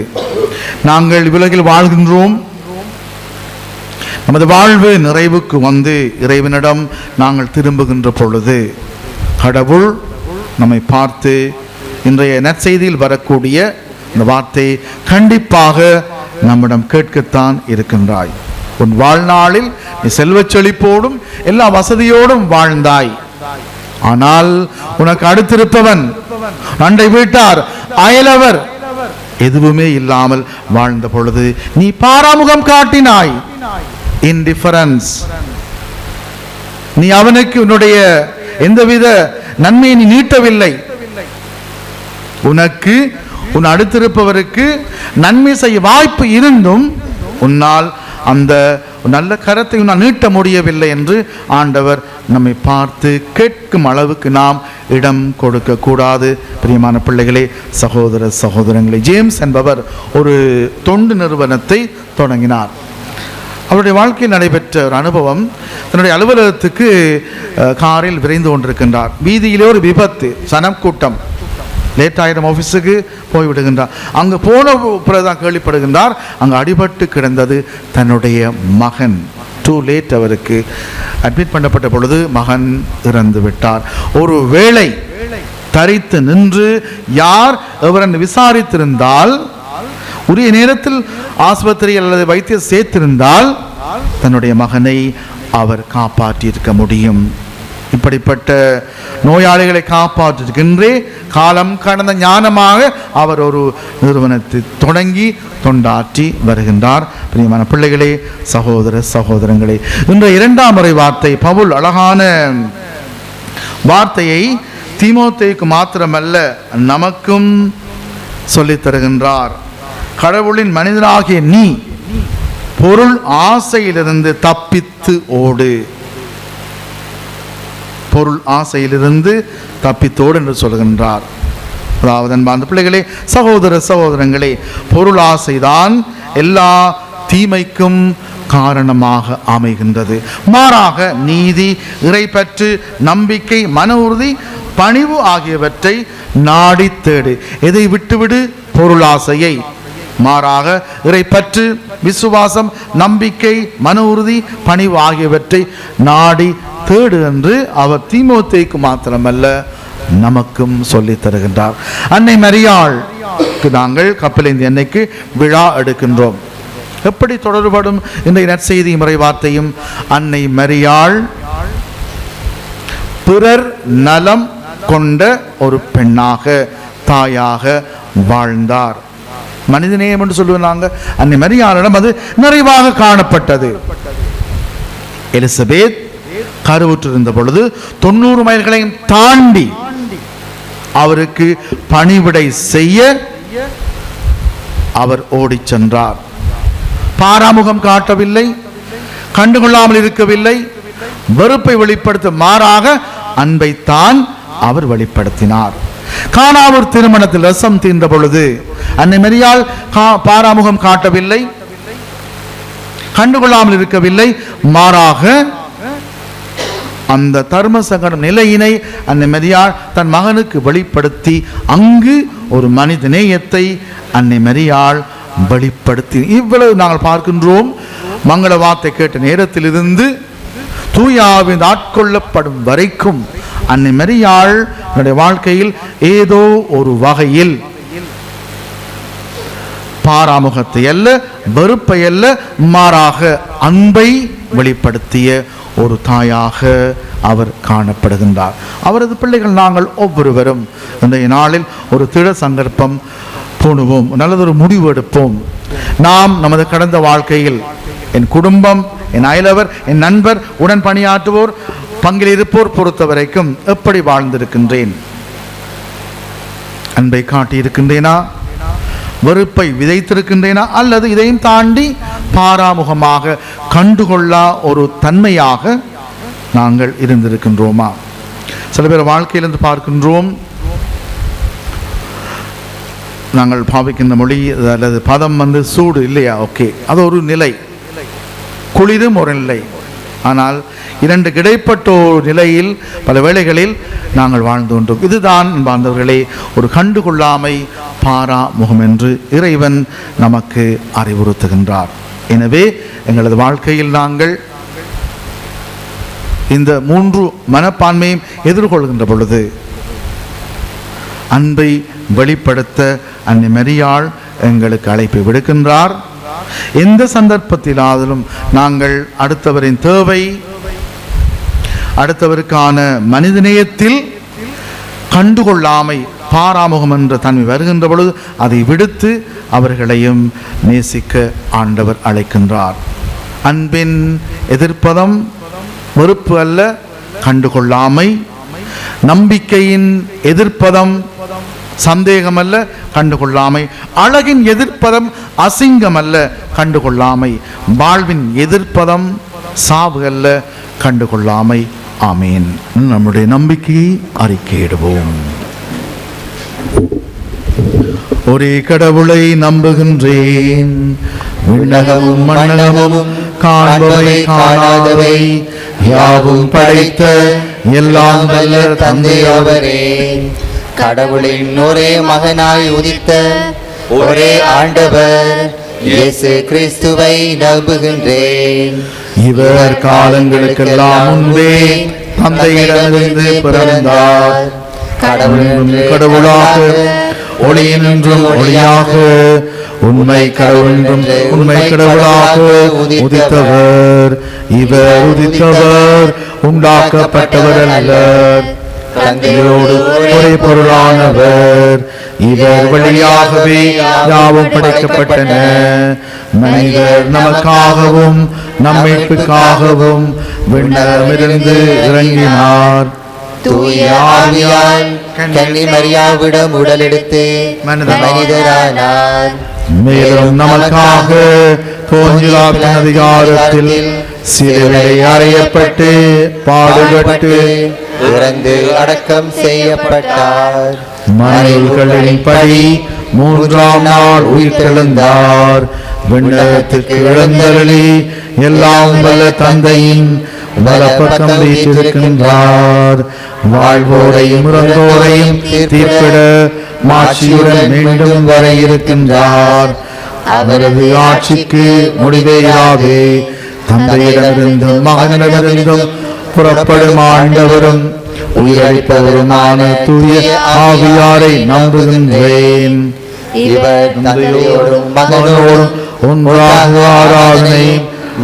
நாங்கள் உலகில் வாழ்கின்றோம். நமது வாழ்வு நிறைவுக்கு இறைவனிடம் நாங்கள் திரும்புகின்ற பொழுது கடவுள் நம்மை பார்த்து இன்றைய நற்செய்தியில் வரக்கூடிய இந்த வார்த்தை கண்டிப்பாக நம்மிடம் கேட்கத்தான் இருக்கின்றாய். உன் வாழ்நாளில் நீ செல்வச் செழிப்போடும் எல்லா வசதியோடும் வாழ்ந்தாய். ஆனால் உனக்கு அடுத்திருப்பவன், அண்டை வீட்டார், அயலவர் எதுவுமே இல்லாமல் வாழ்ந்த பொழுது நீ பாராமுகம் காட்டினாய், இன்டிஃபரன்ஸ். நீ அவனுக்கு உன்னுடைய எந்தவித நன்மையை நீ நீட்டவில்லை. உனக்கு உன் அடுத்திருப்பவருக்கு நன்மை செய்ய வாய்ப்பு இருந்தும் உன்னால் அந்த நல்ல கரத்தை உன்னால் நீட்ட முடியவில்லை என்று ஆண்டவர் நம்மை பார்த்து கேட்கும் அளவுக்கு நாம் இடம் கொடுக்க கூடாது. பிரியமான பிள்ளைகளே, சகோதர சகோதரங்களே, ஜேம்ஸ் என்பவர் ஒரு தொண்டு நிறுவனத்தை தொடங்கினார். அவருடைய வாழ்க்கையில் நடைபெற்ற ஒரு அனுபவம், தன்னுடைய அலுவலகத்துக்கு காரில் விரைந்து கொண்டிருக்கின்றார். வீதியிலே ஒரு விபத்து, சனக்கூட்டம், லேட் ஆயிரம் ஆஃபீஸுக்கு போய்விடுகின்றார். அங்கே போன பிறகுதான் கேள்விப்படுகின்றார் அங்கே அடிபட்டு கிடந்தது தன்னுடைய மகன். டூ லேட், அவருக்கு அட்மிட் பண்ணப்பட்ட பொழுது மகன் இறந்து விட்டார். ஒரு வேளை தரித்து நின்று யார் எவரன் விசாரித்திருந்தால், உரிய நேரத்தில் ஆஸ்பத்திரி அல்லது வைத்தியம் சேர்த்திருந்தால் தன்னுடைய மகனை அவர் காப்பாற்றியிருக்க முடியும். இப்படிப்பட்ட நோயாளிகளை காப்பாற்றுகின்றே காலம் கடந்த ஞானமாக அவர் ஒரு நிறுவனத்தை தொடங்கி தொண்டாற்றி வருகின்றார். பிரியமான பிள்ளைகளே, சகோதர சகோதரங்களே, இன்று இரண்டாம் முறை வார்த்தை பவுல் அழகான வார்த்தையை தீமோத்தேயுக்கு மாத்திரமல்ல நமக்கும் சொல்லித் தருகின்றார். கடவுளின் மனிதனாகிய நீ பொருள் ஆசையிலிருந்து தப்பித்து ஓடு. பொருள் ஆசையிலிருந்து தப்பித்தோடு என்று சொல்கின்றார். அதாவது அன்பார்ந்த பிள்ளைகளே, சகோதர சகோதரங்களே, பொருள் ஆசைதான் எல்லா தீமைக்கும் காரணமாக அமைகின்றது. மாறாக நீதி, இறைப்பற்று, நம்பிக்கை, மன உறுதி, பணிவு ஆகியவற்றை நாடி தேடு. எதை விட்டுவிடு? பொருளாசையை. மாறாக இறைப்பற்று, விசுவாசம், நம்பிக்கை, மன உறுதி, பணிவு ஆகியவற்றை நாடி தேடு என்று அவர் தீமோத்தேயுக்கு மாத்திரமல்ல நமக்கும் சொல்லித் தருகின்றார். அன்னை மரியாளுக்கு நாங்கள் கப்பலேந்தி அன்னைக்கு விழா எடுக்கின்றோம். எப்படி தொடர்படும் இந்த நற்செய்தி முறை வார்த்தையும்? அன்னை மரியாள் பிறர் நலம் கொண்ட ஒரு பெண்ணாக, தாயாக வாழ்ந்தார். மனிதநேயம் என்று சொல்லுவாங்க. அன்னை மரியாளிடம் அது நிறைவாக காணப்பட்டது. எலிசபெத் கருவுற்றிருந்த பொழுது 90 மைல்களையும் தாண்டி அவருக்கு பணிவிடை செய்ய அவர் ஓடிச் சென்றார். பாராமுகம் காட்டவில்லை, கண்டுகொள்ளாமல் இருக்கவில்லை, வெறுப்பை வெளிப்படுத்த மாறாக அன்பைத்தான் அவர் வெளிப்படுத்தினார். கானாவூர் திருமணத்தில் ரசம் தீர்ந்த பொழுது அன்னை மரியாள் பாராமுகம் காட்டவில்லை, கண்டுகொள்ளாமல் இருக்கவில்லை, மாறாக அந்த தர்ம சங்கடம் நிலையினை அன்னை மரியாள் தன் மகனுக்கு வெளிப்படுத்தி அங்கு ஒரு மனித நேயத்தை அன்னை மரியாள் வெளிப்படுத்தி. இவ்வளவு நாங்கள் பார்க்கின்றோம். மங்கள வார்த்தை கேட்ட நேரத்திலிருந்து தூயாவின் ஆட்கொள்ளப்படும் வரைக்கும் அன்னை மரியாள் வாழ்க்கையில் ஏதோ ஒரு வகையில் பாராமுகத்தை அல்ல, வெறுப்பை அல்ல, மாறாக அன்பை வெளிப்படுத்திய ஒரு தாயாக அவர் காணப்படுகின்றார். அவரது பிள்ளைகள் நாங்கள் ஒவ்வொருவரும் இன்றைய நாளில் ஒரு திட சங்கல்பம் பூணுவோம், நல்லதொரு முடிவு எடுப்போம். நாம் நமது கடந்த வாழ்க்கையில் என் குடும்பம், என் அயலவர், என் நண்பர், உடன் பணியாற்றுவோர், பங்கில் இருப்போர் பொறுத்த வரைக்கும் எப்படி வாழ்ந்திருக்கின்றேன்? அன்பை காட்டியிருக்கின்றேனா? வெறுப்பை விதைத்திருக்கின்றேனா? அல்லது இதையும் தாண்டி பாராமுகமாக கண்டுகொள்ளா ஒரு தன்மையாக நாங்கள் இருந்திருக்கின்றோமா? சில பேர் வாழ்க்கையிலிருந்து பார்க்கின்றோம், நாங்கள் பாவிக்கின்ற மொழி அல்லது பதம் சூடு இல்லையா? ஓகே, அது ஒரு நிலை, குளிரும் ஒரு நிலை. ஆனால் இரண்டு கிடைப்பட்ட ஒரு நிலையில் பல வேளைகளில் நாங்கள் வாழ்ந்து கொண்டோம். இதுதான் வாழ்ந்தவர்களே ஒரு கண்டுகொள்ளாமை, பாராமுகம் என்று இறைவன் நமக்கு அறிவுறுத்துகின்றார். எனவே எங்களது வாழ்க்கையில் நாங்கள் இந்த 3 மனப்பான்மையும் எதிர்கொள்கின்ற பொழுது அன்பை வெளிப்படுத்த அன்னை மரியாள் எங்களுக்கு அழைப்பை விடுக்கின்றார். எந்த சந்தர்ப்பத்திலாலும் நாங்கள் அடுத்தவரின் தேவை, அடுத்தவருக்கான மனிதநேயத்தில் கண்டுகொள்ளாமை, பாராமுகம் என்ற தன்மை வருகின்ற பொழுது அதை விடுத்து அவர்களையும் நேசிக்க ஆண்டவர் அழைக்கின்றார். அன்பின் எதிர்ப்பதம் வெறுப்பு அல்ல, கண்டுகொள்ளாமை. நம்பிக்கையின் எதிர்ப்பதம் சந்தேகம் அல்ல, கண்டுகொள்ளாமை. அழகின் எதிர்ப்பதம் அசிங்கம் அல்ல, கண்டுகொள்ளாமை. வாழ்வின் எதிர்ப்பதம் சாவு அல்ல, கண்டுகொள்ளாமை. ஆமீன். நம்முடைய நம்பிக்கையை அறிக்கையிடுவோம். ஒரே கடவுளை நம்புகின்றேன், விண்ணகமும் மண்ணகமும் காண்பவை காணாதவை யாவும் படைத்த எல்லாம் வல்ல தந்தை அவரே, கடவுளின் ஒரே மகனாய் உதித்த ஒரே ஆண்டவர் இயேசு கிறிஸ்துவை நம்புகின்றேன். இவர் காலங்களுக்கெல்லாம் முன்பே தந்தையிடமிருந்து பிறந்தார். கடவுளாக, ஒளியினின்றும் ஒளியாக, உண்மை கடவுளென்றும் உண்மை கடவுளாக உதித்தவர். இவர் உதித்தவர், உண்டாக்கப்பட்டவர் அல்ல, தந்தையோடு ஒரே பொருளானவர். இவர் வழியாகவே யாவும் படைக்கப்பட்டன. மனிதர் நமக்காகவும் நம்மீட்புக்காகவும் விண்ணகமிருந்து இறங்கினார். தூய ஆவியால் கன்னி மரியாவிடம் உடலெடுத்து மனிதரானார். மேலும் நமக்காக போஞ்சிலாத்தின் அதிகாரத்தில் சிலுவையிலே அறையப்பட்டு பாடுபட்டு இறந்து அடக்கம் செய்யப்பட்டார். மறைவுகளின்படி 3ஆம் நாள் உயிர்த்தெழுந்தார். விண்ணகத்திற்கு எழுந்தருளி எல்லாம் வல்ல தந்தையின் வலப்பக்கம் வீற்றிருக்கின்றார். வாழ்வோரையும் இறந்தோரையும் தீர்ப்பிட மாட்சியுடன் மீண்டும் வர இருக்கின்றார். அவரது ஆட்சிக்கு முடிவேயாவே. தந்தையிடமிருந்தும் மகனிடமிருந்தும் புறப்படும் ஆண்டவரும் உயிரளிப்பவருமான தூய ஆவியாரை நம்புகின்றேன். இவர் தந்தையோடும் மகனோடும் ஒன்றாக ஆராதனை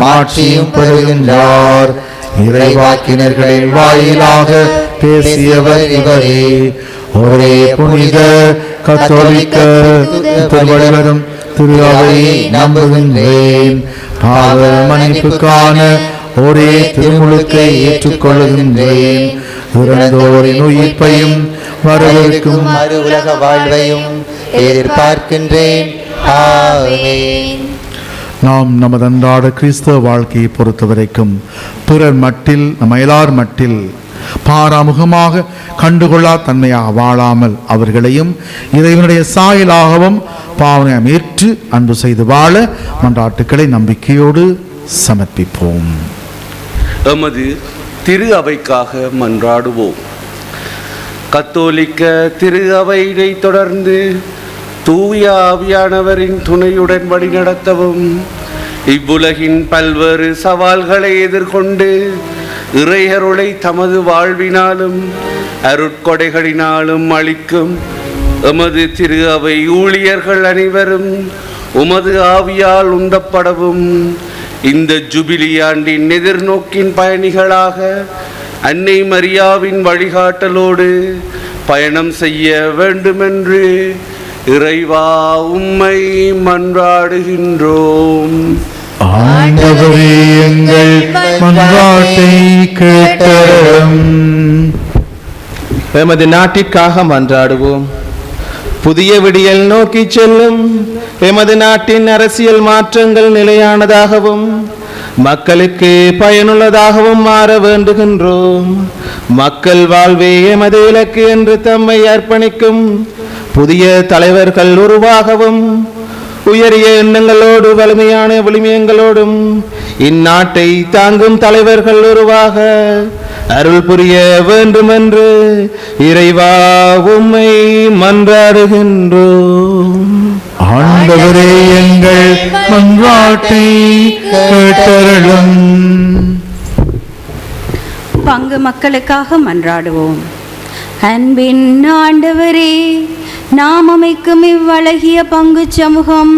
மாட்சியும் பெறுகின்றார். இறைவாக்கினர்களின் வாயிலாக பேசியவர் இவரே. ஒரே புனித கத்தோலிக்க திருவள்ளுவரும் திரு அவையை நம்புகின்றேன். பாவ மன்னிப்புக்கான ஒரே திருமுழுக்கை ஏற்றுக்கொள்கின்றேன். இறந்தோரின் உயிர்ப்பையும் வரவிருக்கும் மறு உலக வாழ்வையும் எதிர்பார்க்கின்றேன். ஆமென். நாம் நமது அன்றாட கிறிஸ்தவ வாழ்க்கையை பொறுத்தவரைக்கும் பிறர் மட்டில் நம்ம எல்லார் மட்டில் பாராமுகமாக கண்டுகொள்ளா தன்மையாக வாழாமல் அவர்களையும் இறைவனுடைய சாயலாகவும் பாவனையாக ஏற்று அன்பு செய்து வாழ மன்றாட்டுக்களை நம்பிக்கையோடு சமர்ப்பிப்போம். எமது திரு அவைக்காக மன்றாடுவோம். கத்தோலிக்க திரு அவையை தொடர்ந்து தூய ஆவியானவரின் துணையுடன் வழிநடத்தவும், இவ்வுலகின் பல்வேறு சவால்களை எதிர்கொண்டு இறையருளை தமது வாழ்வினாலும் அருட்கொடைகளினாலும் அளிக்கும் எமது திரு அவை ஊழியர்கள் அனைவரும் உமது ஆவியால் உந்தப்படவும், இந்த ஜூபிலி ஆண்டின் எதிர்நோக்கின் பயணிகளாக அன்னை மரியாவின் வழிகாட்டலோடு பயணம் செய்ய வேண்டுமென்று இறைவா உம்மை மன்றாடுகின்றோம். ஆண்டவரே, எங்கள் மன்றாட்டை கேட்டருளும். எமது நாட்டிற்காக மன்றாடுவோம். புதிய விடியல் நோக்கி செல்லும் எமது நாட்டின் அரசியல் மாற்றங்கள் நிலையானதாகவும் மக்களுக்கு பயனுள்ளதாகவும் மாற வேண்டுகின்றோம். மக்கள் வாழ்வே எமது இலக்கு என்று தம்மை அர்ப்பணிக்கும் புதிய தலைவர்கள் உருவாகவும், உயரிய எண்ணங்களோடு வலிமையான விளிமியங்களோடும் இந்நாட்டை தாங்கும் தலைவர்கள் உருவாக அருள் புரிய வேண்டுமென்று இறைவா உம்மை மன்றாடுகின்றோம். ஆண்டவரே, எங்கள் மன்றாட்டை கேட்டருளும். பங்கு மக்களுக்காக மன்றாடுவோம். அன்பின் ஆண்டவரே, நாம் அமைக்கும் இவ்வழகிய பங்கு சமூகம்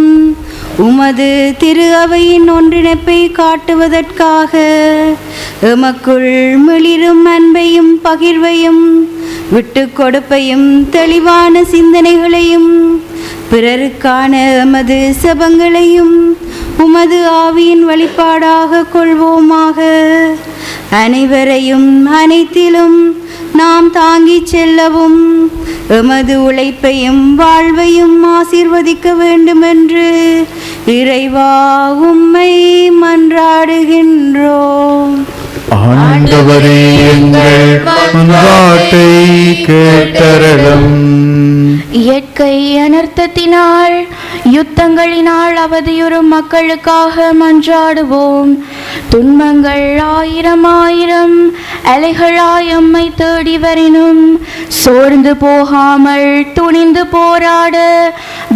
உமது திரு அவையின் ஒன்றிணைப்பை காட்டுவதற்காக எமக்குள் மிளிரும் அன்பையும் பகிர்வையும் விட்டு கொடுப்பையும் தெளிவான சிந்தனைகளையும் பிறருக்கான எமது செபங்களையும் உமது ஆவியின் வழிபாடாக கொள்வோமாக. அனைவரையும் அனைத்திலும் நாம் தாங்கிச் செல்லவும் எமது உழைப்பையும் வாழ்வையும் ஆசீர்வதிக்க வேண்டுமென்று இறைவா உம்மை மன்றாடுகின்றோம். ஆண்டவரே, எங்கள் மன்றாட்டை கேட்டருளும். இயற்கை அனர்த்தத்தினால் யுத்தங்களினால் அவதியுறும் மக்களுக்காக மன்றாடுவோம். துன்பங்கள் ஆயிரம் ஆயிரம் அலைகளாய் எம்மை தேடி வரினும் சோர்ந்து போகாமல் துணிந்து போராட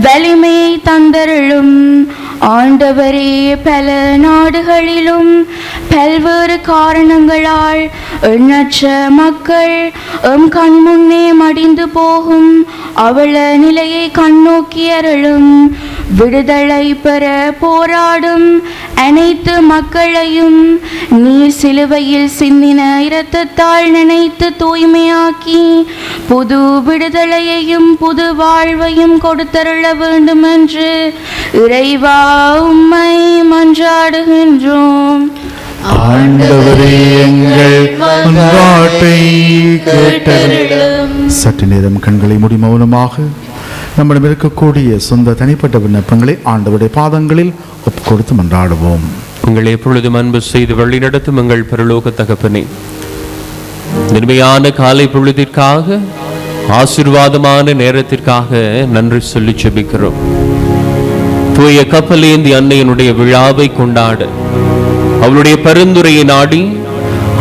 வலிமையை தந்தருளும். ஆண்டவரே, பல நாடுகளிலும் பல்வேறு காரணங்களால் எண்ணற்ற மக்கள் எம் கண்முன்னே மடிந்து போகும் அவல நிலையை கண்ணோக்கி அருளும். விடுதலை பெற போராடும் அனைத்து மக்களையும் நீர் சிலுவையில் சிந்தின இரத்தத்தால் நினைத்து தூய்மையாக்கி புது விடுதலையையும் புது வாழ்வையும் கொடுத்தருள வேண்டும் என்று இறைவா உம்மை மன்றாடுகின்றோம். ஆண்டவரே, எங்கள் எங்கள் மன்றாட்டை கேட்டருளும். சற்று நேரம் கண்களை மூடி மௌனமாக நம்மிடம் இருக்கக்கூடிய சொந்த தனிப்பட்ட விண்ணப்பங்களை ஆண்டவருடைய பாதங்களில் ஒப்பு கொடுத்து மன்றாடுவோம். உங்களை எப்பொழுதும் அன்பு செய்து வழி நடத்தும் எங்கள் பரலோக தகப்பனே, நிர்மையான காலை பொழுதிற்காக, ஆசீர்வாதமான நேரத்திற்காக நன்றி சொல்லி ஜெபிக்கிறோம். தூய கப்பலேந்தி அன்னையினுடைய விழாவை கொண்டாட அவளுடைய பரிந்துரையை நாடி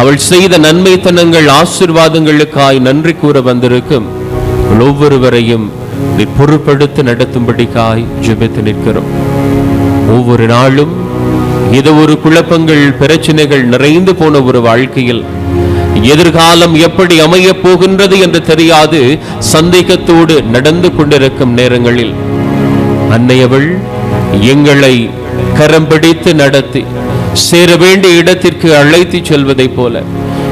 அவள் செய்த நன்மைத்தனங்கள் ஆசீர்வாதங்களுக்காய் நன்றி கூற வந்திருக்கும் ஒவ்வொருவரையும் பொறுப்படுத்தி நடத்தும்படிக்காய் ஜெபித்து நிற்கிறோம். ஒவ்வொரு நாளும் ஏதோ ஒரு குழப்பங்கள், பிரச்சனைகள் நிறைந்து போன ஒரு வாழ்க்கையில் எதிர்காலம் எப்படி அமைய போகின்றது என்று தெரியாது சந்தேகத்தோடு நடந்து கொண்டிருக்கும் நேரங்களில் அன்னையவள் எங்களை கரம் பிடித்து நடத்தி சேர வேண்டிய இடத்திற்கு அழைத்து செல்வதை போல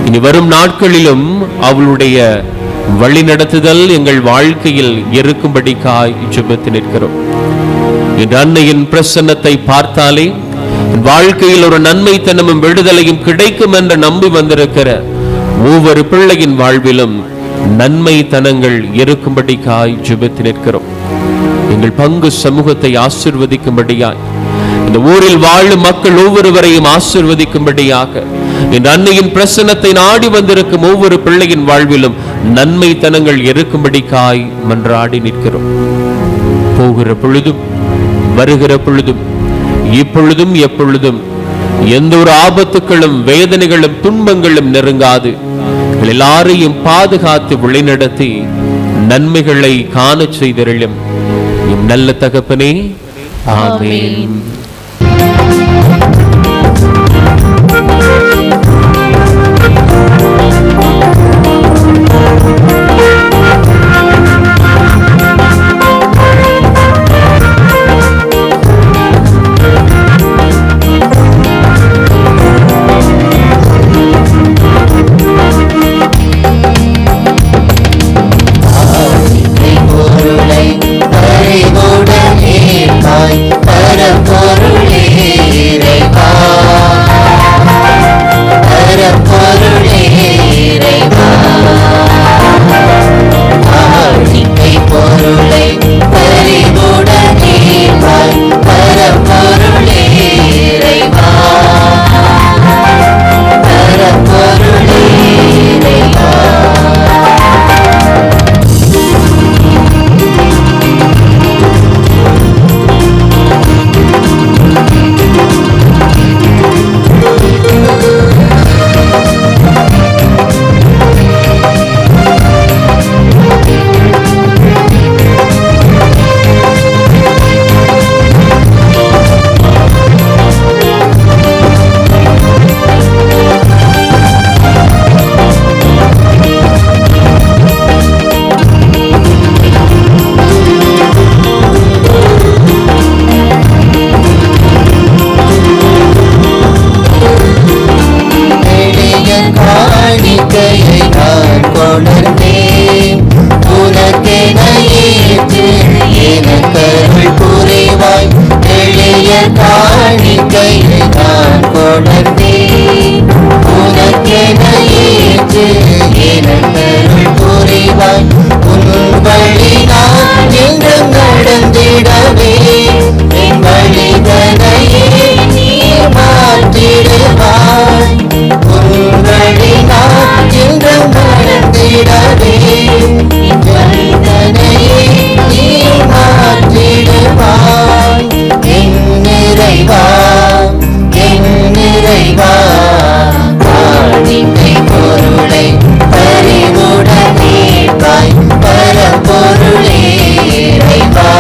இனி வரும் நாட்களிலும் அவளுடைய வழி நடத்துதல் எங்கள் வாழ்க்கையில் இருக்கும்படிக்காய் ஜெபித்து நிற்கிறோம். இந்த அன்னையின் பிரசன்னத்தை பார்த்தாலே வாழ்க்கையில் ஒரு நன்மைத்தனமும் விடுதலையும் கிடைக்கும் என்று நம்பி வந்திருக்கிற ஒவ்வொரு பிள்ளையின் வாழ்விலும் நன்மைத்தனங்கள் இருக்கும்படிக்காய் ஜெபித்து நிற்கிறோம். எங்கள் பங்கு சமூகத்தை ஆசீர்வதிக்கும்படியாய், இந்த ஊரில் வாழும் மக்கள் ஒவ்வொருவரையும் ஆசீர்வதிக்கும்படியாக, இந்த அன்னையின் பிரசன்னத்தை நாடி வந்திருக்கும் ஒவ்வொரு பிள்ளையின் வாழ்விலும் நன்மைத்தனங்கள் இருக்கும்படிக்காய் மன்றாடி நிற்கிறோம். போகிற பொழுதும் வருகிற பொழுதும் இப்பொழுதும் எப்பொழுதும் எந்த ஒரு ஆபத்துக்களும் வேதனைகளும் துன்பங்களும் நெருங்காது எல்லாரையும் பாதுகாத்து வழிநடத்தி நன்மைகளை காண செய்தருளும் எம் நல்ல தகப்பனே. ஆமென். பரம்பொருளே இறைவா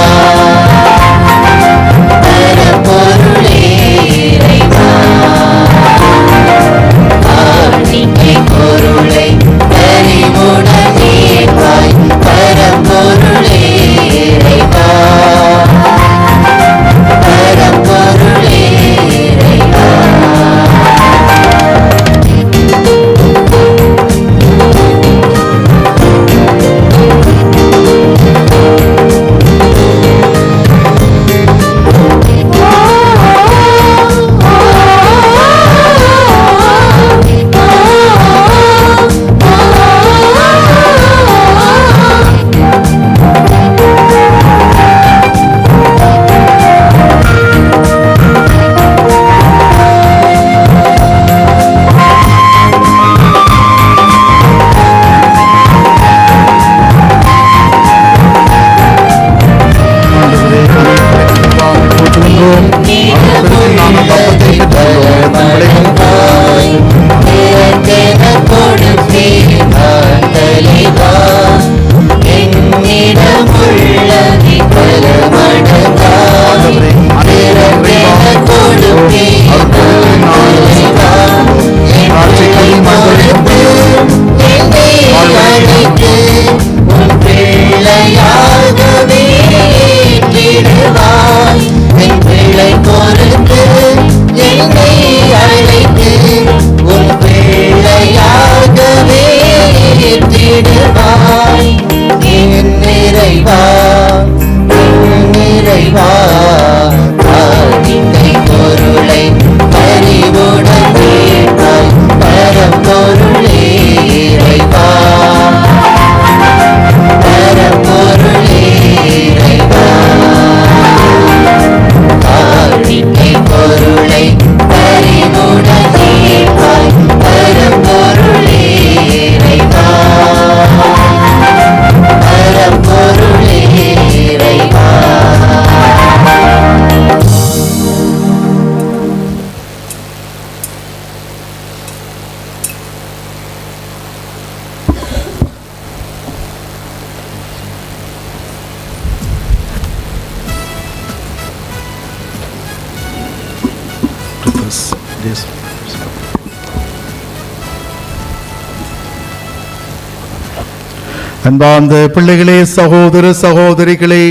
அன்பார்ந்த பிள்ளைகளே, சகோதர சகோதரிகளே,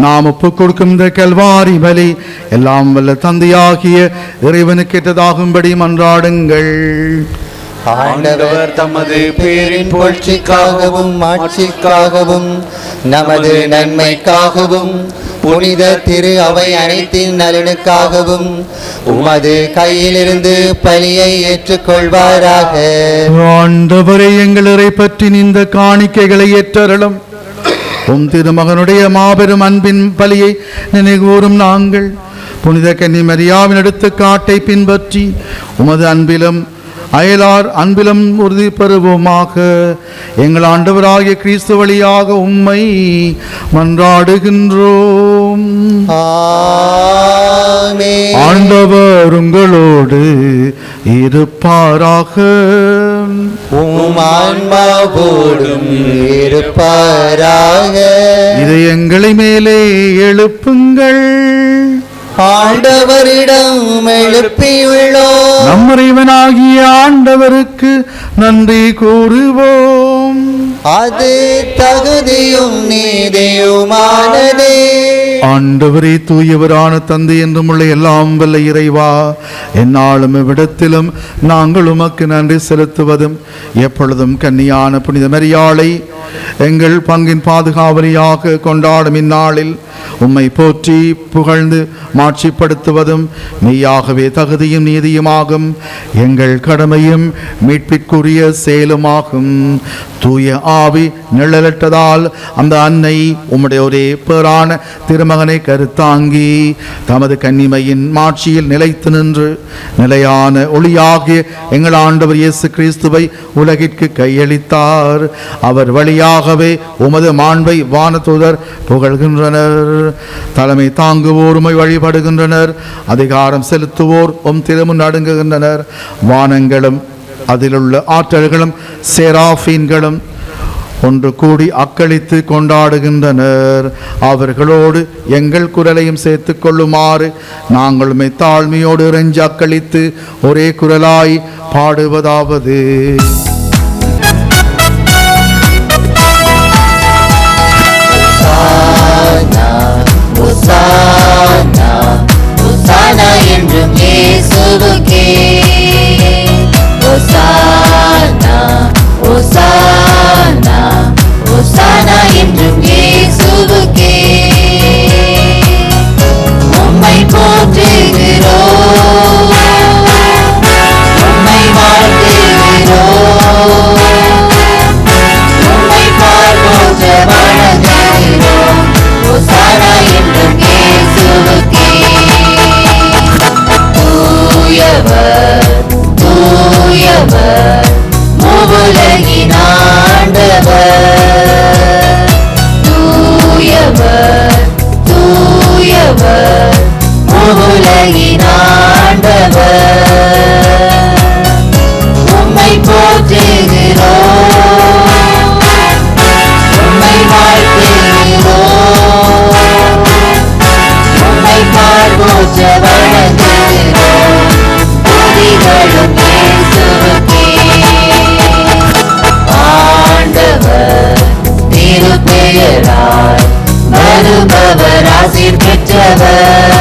நாம் ஒப்புக் கொடுக்கும் இந்த கல்வாரி பலி எல்லாம் வல்ல தந்தையாகிய இறைவனுக்கு ஏற்றதாகும்படி மன்றாடுங்கள். ஆண்டவர் தமது பேரின் புகழ்ச்சிக்காகவும் ஆட்சிக்காகவும் நமது நன்மைக்காகவும் புனித திரு அவை அனைத்தின் நலனுக்காகவும் உமது கையிலிருந்து பலியை ஏற்றுக்கொள்வாராக. ஆண்டவரே, எங்கள் இறை பற்றி இந்த காணிக்கைகளை ஏற்றருளும். உம் திருமகனுடைய மாபெரும் அன்பின் பலியை நினைவுகூரும் நாங்கள் புனித கன்னி மரியாவின் எடுத்துக்காட்டை பின்பற்றி உமது அன்பிலும் அயலார் அன்பிலும் உறுதி பெறுவோமாக. எங்கள் ஆண்டவராகிய கிறிஸ்து வழியாக உம்மை மன்றாடுகின்றோம். ஆமென். ஆண்டவர் உங்களோடு இருப்பாராக. உம் ஆன்மாவோடும் இருப்பாராக. இதயங்களை மேலே எழுப்புங்கள். ஆண்டவரிடம் எழுப்பியுள்ளோம். நம் இறைவனாகிய ஆண்டவருக்கு நன்றி கூறுவோம். அது தகுதியும் நீதியுமானதே. ஆண்டவரே, தூயவரான தந்தை என்றும் உள்ள எல்லாம் வல்ல இறைவா, எந்நாளும் இவ்விடத்திலும் நாங்கள் உமக்கு நன்றி செலுத்துவதும் எப்பொழுதும் கன்னியான புனித மரியாளை எங்கள் பங்கின் பாதுகாவலியாக கொண்டாடும் இந்நாளில் உம்மை போற்றி புகழ்ந்து மாட்சிப்படுத்துவதும் மெய்யாகவே தகுதியும் நீதியுமாகும். எங்கள் கடமையும் மீட்பிற்குரிய செயலுமாகும். தூய ஆவி நிழலற்றதால் அந்த அன்னை உம்முடைய ஒரே பேரான திருமகனை கருத்தாங்கி தமது கன்னிமையின் மாட்சியில் நிலைத்து நின்று நிலையான ஒளியாகிய எங்கள் ஆண்டவர் இயேசு கிறிஸ்துவை உலகிற்கு கையளித்தார். அவர் வழியாகவே உமது மாண்பை வானதூதர் புகழ்கின்றனர். தலைமை தாங்குவோர் உம்மை வழிபடுகின்றனர். அதிகாரம் செலுத்துவோர் உம் திருமுன் நடுங்குகின்றனர். வானங்களும் அதிலுள்ள ஆற்றல்களும் சேராஃபீன்களும் ஒன்று கூடி அக்களித்து கொண்டாடுகின்றனர். அவர்களோடு எங்கள் குரலையும் சேர்த்து கொள்ளுமாறு நாங்களுமே தாழ்மையோடு இறைஞ்சி அக்களித்து ஒரே குரலாய் பாடுவதாவது: என்றும் இயேசுவுக்கே ஹோசானா, ஹோசானா, ஹோசானா என்றும் இயேசுவுக்கே. உம்மை போற்றுகிறோம், உம்மை வாழ்த்துகிறோம், உம்மை போற்ற வணங்குகிறோம். ஹோசானா என்றும் இயேசுவுக்கே. தூயவர், தூயவர், மூவுலகின் ஆண்டவர். தூயவர், தூயவர், மூவுலகின் ஆண்டவர். உம்மை போற்றுகிறோம், உம்மை வாழ்த்துகிறோம், உம்மை போற்ற வணங்குகிறோம். துதிகளும் இயேசுவுக்கே. ஆண்டவர் திருப்பெயரால் வருபவர் ஆசீர் பெற்றவர்.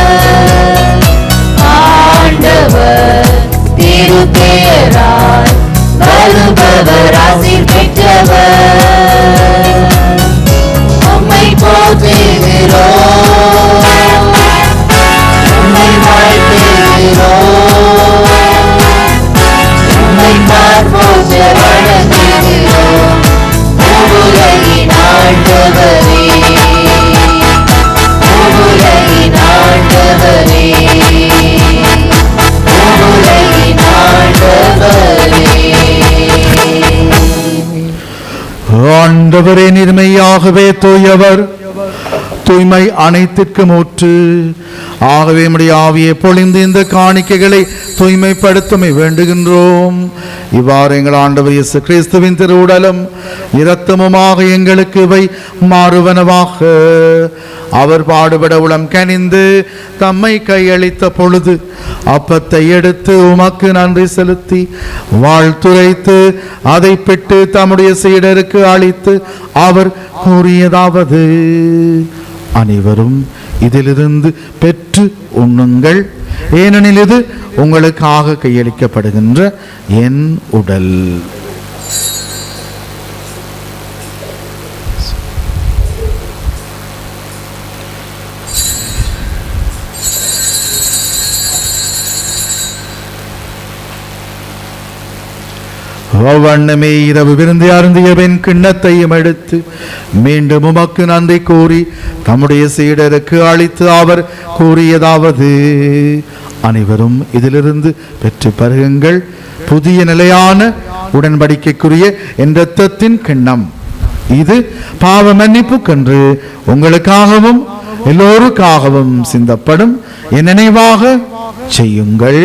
ஆண்டவர் திருப்பெயரால் வருபவர் ஆசீர் பெற்றவர். உம்மை போற்றுகிறோம், உம்மை வாழ்த்துகிறோம், உம்மை போற்ற வணங்குகிறோம். உலகின் ஆண்டவரே, உலகின் ஆண்டவரே, உலகின் ஆண்டவரே. ஆண்டவரே, நிர்மையாகவே தூயவர், தூய்மை அனைத்திற்கும் ஊற்று. ஆகவே நம்முடைய ஆவியை பொழிந்து இந்த காணிக்கைகளை தூய்மைப்படுத்தமை வேண்டுகின்றோம். இவ்வாறு எங்கள் ஆண்டவர் இயேசு கிறிஸ்துவின் திருவுடலும் இரத்தமுமாக எங்களுக்கு இவை மாறுவனவாக. அவர் பாடுபட உளம் கனிந்து தம்மை கையளித்த பொழுது அப்பத்தை எடுத்து உமக்கு நன்றி செலுத்தி வாழ்த்துரைத்து அதை பெற்று தம்முடைய சீடருக்கு அளித்து அவர் கூறியதாவது: அனைவரும் இதிலிருந்து பெற்று உண்ணுங்கள், ஏனெனில் இது உங்களுக்காக கையளிக்கப்படுகின்ற என் உடல். அவ்வண்ணமே இரவு விருந்து அருந்திய பின் கிண்ணத்தையும் எடுத்து மீண்டும் உமக்கு நன்றி கூறி தம்முடைய சீடருக்கு அளித்து அவர் கூறியதாவது: அனைவரும் இதிலிருந்து பெற்று பருகுங்கள், புதிய நிலையான உடன்படிக்கைக்குரிய என் இரத்தத்தின் கிண்ணம். இது பாவ மன்னிப்புக்கென்று உங்களுக்காகவும் எல்லோருக்காகவும் சிந்தப்படும். என் நினைவாக செய்யுங்கள்.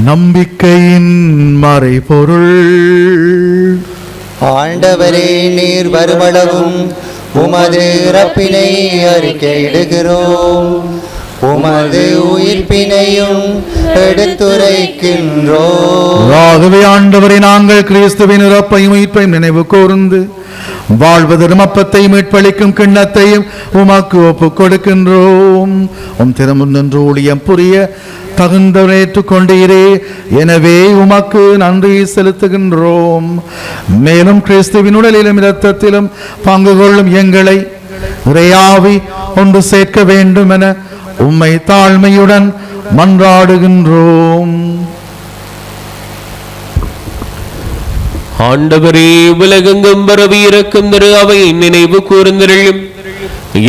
நம்பிக்கையின் மறைபொருள். ஆண்டவரே, நீர் வருமளவும் உமது இறப்பினை அறிக்கையிடுகிறோம், உமது உயிர்ப்பினையும் எடுத்துரைக்கின்றோம். ஆகவே ஆண்டவரை, நாங்கள் கிறிஸ்துவின் இறப்பையும் உயிர்ப்பையும் நினைவு கூர்ந்து வாழ்வதரும் அப்பத்தை மீட்பளிக்கும் கிண்ணத்தையும் உமக்கு ஒப்புக் கொடுக்கின்றோம். உம் திருமுன் நின்று ஊழியம் புரிய தகுந்தவனேற்றுக் கொண்டீரே, எனவே உமக்கு நன்றி செலுத்துகின்றோம். மேலும் கிறிஸ்துவின் உடலிலும் இரத்தத்திலும் பங்கு கொள்ளும் எங்களை இறையாவி ஒன்று சேர்க்க வேண்டும் என உம்மை தாழ்மையுடன் மன்றாடுகின்றோம். ஆண்டவரே, உலகெங்கும் பரவி இருக்கும் திரு அவை நினைவு கூர்ந்திருளும்.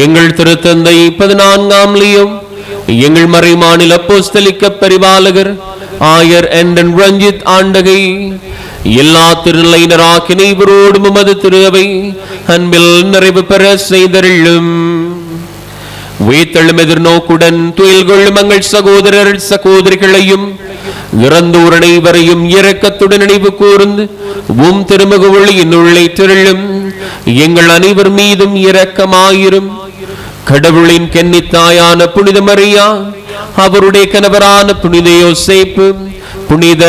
எங்கள் திருத்தந்தை 14ஆம் லியோம், எங்கள் மறை மாநில அப்போஸ்தலிக்க பரிபாலகர் ஆயர் என்டன் ரஞ்சித் ஆண்டகை, எல்லா திருநிலையினராக இவரோடும் உமது திரு அவை அன்பில் நிறைவு பெற செய்தருளும். உயிர்த்தெழும் எதிர்நோக்குடன் துயில் கொள்ளும் எங்கள் சகோதரர் சகோதரிகளையும் இறந்தோர் அனைவரையும் இரக்கத்துடன் நினைவு கூர்ந்து உம் திருமுக ஒளியின் உள்ளே திரளும். எங்கள் அனைவர் மீதும் இரக்கமாயிரும். கடவுளின் கன்னித்தாயான புனித மரியா, அவருடைய கணவரான புனித யோசேப்பு, புனித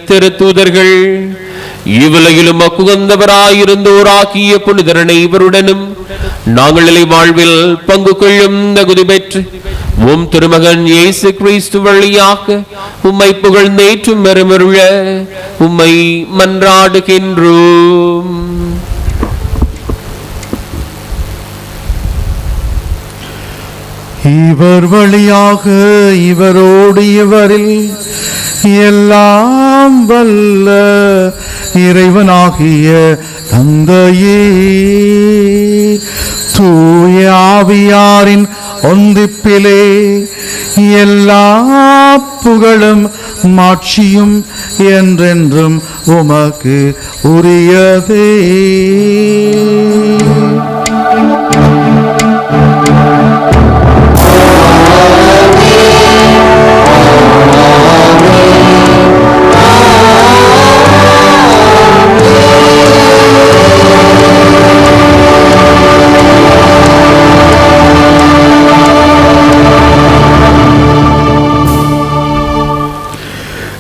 திருத்தூதர்கள், இவ்வுலகிலும் அக்குகந்தவராயிருந்தோராகிய புனிதர் அனைவருடனும் நாங்கள் நிலை வாழ்வில் பங்கு கொள்ளும் தகுதி பெற்று உம் திருமகன் இயேசு கிறிஸ்து வழியாக உம்மை புகழ்ந்தேற்றும் மறுமருள உம்மை மன்றாடுகின்றோம். இவர் வழியாக இவரோடு இவரில் எல்லாம் வல்ல இறைவனாகிய தந்தையே, தூய ஆவியாரின் ஒன்றிப்பிலே எல்லா புகழும் மாட்சியும் என்றென்றும் உமக்கு உரியதே.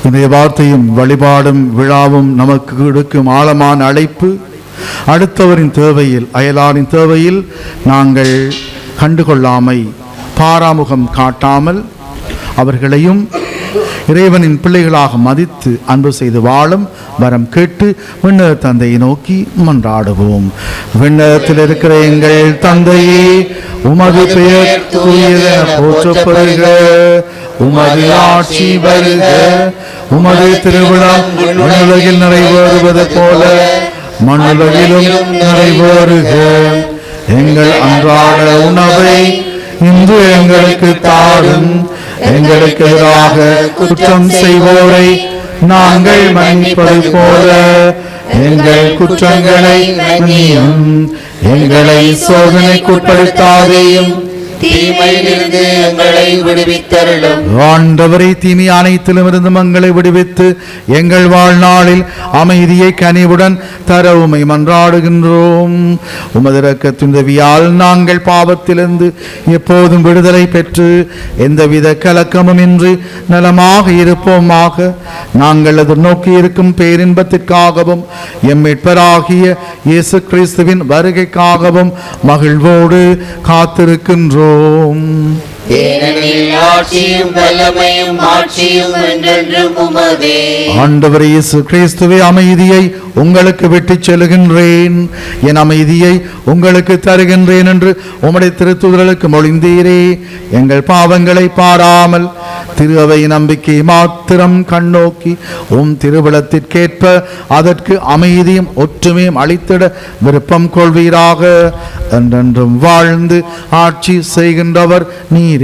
இன்றைய வார்த்தையும் வழிபாடும் விழாவும் நமக்கு கொடுக்கும் ஆழமான அழைப்பு, அடுத்தவரின் தேவையில், அயலாரின் தேவையில் நாங்கள் கண்டுகொள்ளாமை, பாராமுகம் காட்டாமல் அவர்களையும் இறைவனின் பிள்ளைகளாக மதித்து அன்பு செய்து வாழும் வரம் கேட்டு விண்ணக தந்தையை நோக்கி மன்றாடுவோம். விண்ணகத்தில் இருக்கிற எங்கள் தந்தையே, உமது பெயர் தூயதென போற்றப்படுக, உமது ஆட்சி வருக, உமது திருவிழா விண்ணுலகில் நிறைவேறுவது போல மண்ணுலகிலும் நிறைவேறுக. எங்கள் அன்றாட உணவை இன்று எங்களுக்கு தாரும். எங்களுக்கு எதிராக குற்றம் செய்வோரை நாங்கள் மன்னிப்பது போல எங்கள் குற்றங்களை மன்னியும். எங்களை சோதனைக்குட்படுத்தாதேயும், தீமையிலிருந்து எங்களை விடுவித்தருளும். ஆண்டவரை தீமை அனைத்திலும் இருந்து மங்களை விடுவித்து எங்கள் வாழ்நாளில் அமைதியை கனிவுடன் தர உம்மை மன்றாடுகின்றோம். உமது இரக்கத்தின் உதவியால் நாங்கள் பாவத்திலிருந்து எப்போதும் விடுதலை பெற்று எந்தவித கலக்கமும் இன்றி நலமாக இருப்போமாக. நாங்கள் எதிர்நோக்கி இருக்கும் பேரின்பத்திற்காகவும் எம் மீட்பராகிய இயேசு கிறிஸ்துவின் வருகைக்காகவும் மகிழ்வோடு காத்திருக்கின்றோம். ஏனெனில் ஆட்சியும் வல்லமையும் மாட்சியும் என்றென்றும் உமதே. ஆண்டவர் இயேசு கிறிஸ்துவே, அமைதியை உங்களுக்கு விட்டுச் செல்கின்றேன், என் அமைதியை உங்களுக்கு தருகின்றேன் என்று உம்முடைய திருத்தூதர்களுக்கு மொழிந்தீரே. எங்கள் பாவங்களை பாராமல் திரு அவை நம்பிக்கை மாத்திரம் கண்ணோக்கி உம் திருவிழத்திற்கேற்ப அதற்கு அமைதியும் ஒற்றுமையும் அளித்திட விருப்பம் கொள்வீராக. என்றென்றும் வாழ்ந்து ஆட்சி செய்கின்றவர் நீரே.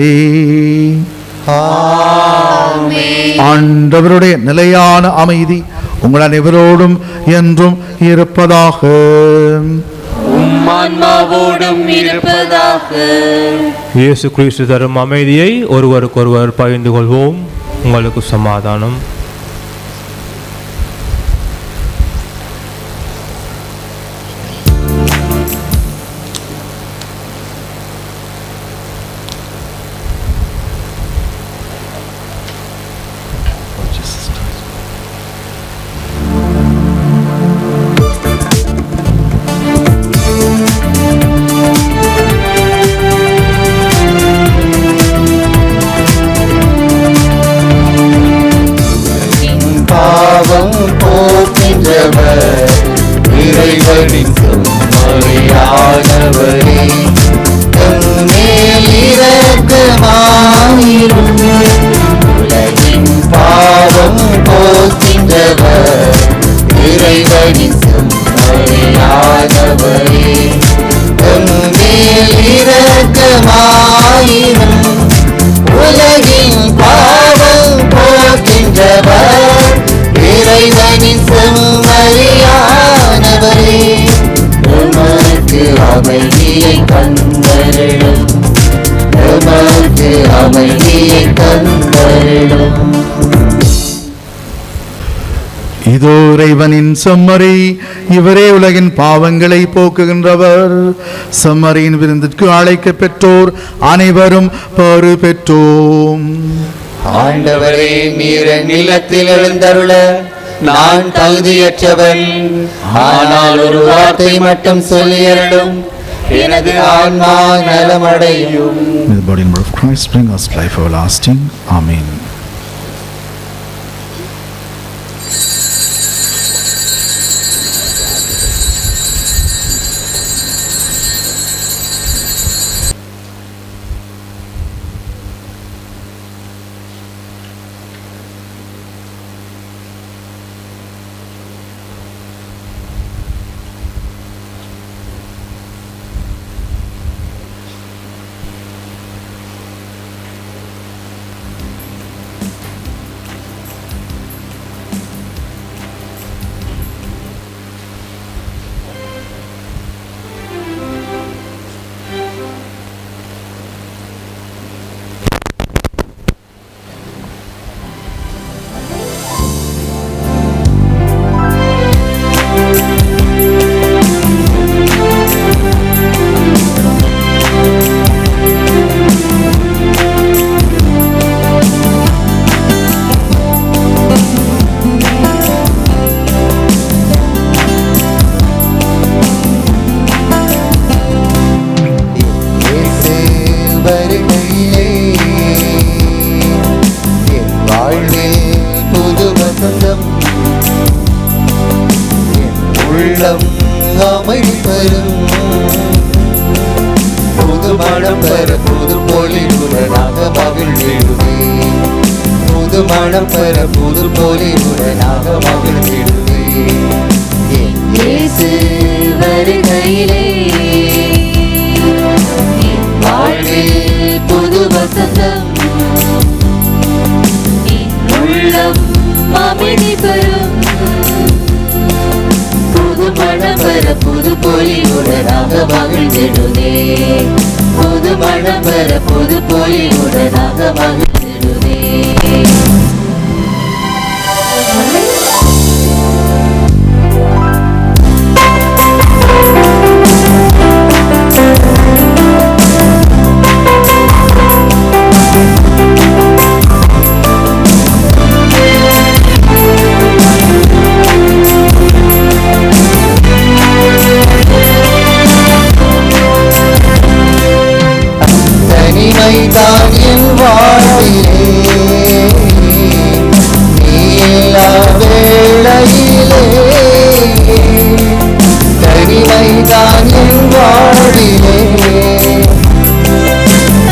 ஆண்டவருடைய நிலையான அமைதி உங்கள் அனைவரோடும் என்றும் இருப்பதாக. இயேசு கிறிஸ்து தரும் அமைதியை ஒருவருக்கொருவர் பகிர்ந்து கொள்வோம். உங்களுக்கு சமாதானம். பாவம் போக்கின்றவர் இறைவனின் செம்மறியானவரே, மேல் இரக்கமாயிரும். உலகின் பாவம் போக்கின்றவர் இறைவனின் செம்மறியானவரே, மேல் இரக்கமாயிரும். உலகின் பாவம் போக்கின்றவர் இறைவனின் செம்மறியானவரே, உமக்கு அமைதியை தந்தருளும். உமக்கு அமைதியை தந்தருளும். இதோ இறைவனின் செம்மறி, இவரே உலகின் பாவங்களை போக்குகின்றவர். செம்மறியின் விருந்திற்கு அழைக்க பெற்றோர் அனைவரும் பெறு பெற்றோம். ஆண்டவரே, நீர் நிலத்தில் எழுந்தருள நான் தகுதியற்றவன். ஆனால் ஒரு வார்த்தை மட்டும் சொல்லியருளும், எனது ஆன்மா நலமடையும். May the body and blood of Christ bring us life everlasting. Amen. வாழ்வில் உடனாக மகிழ்ந்திடுதே புது மனம் பெற புது பொலிவுடனாக மகிழ்ந்திடுதே தனிமைதான் என் வாழ்விலே நீ எல்லா வேளையிலே தனிமைதான் என் வாழ்விலே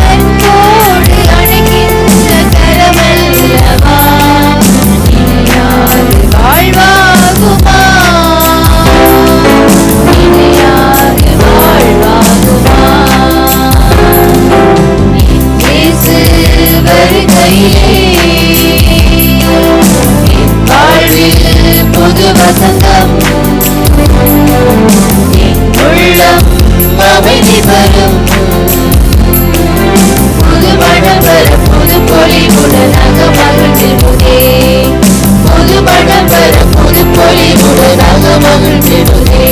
அன்போடு அணைக்கின்ற கரமல்லவா இணையாது வாழ்வாகுமா இணையாது வாழ்வாகுமா இயேசு வருகையிலே என் வாழ்வில் புது வசந்தம் என் உள்ளம் அமைதி பெறும் புது மனம் பெற புது பொலிவுடனாக மகிழ்ந்திடுதே புது மனம் பெற புது பொலிவுடனாக மகிழ்ந்திடுதே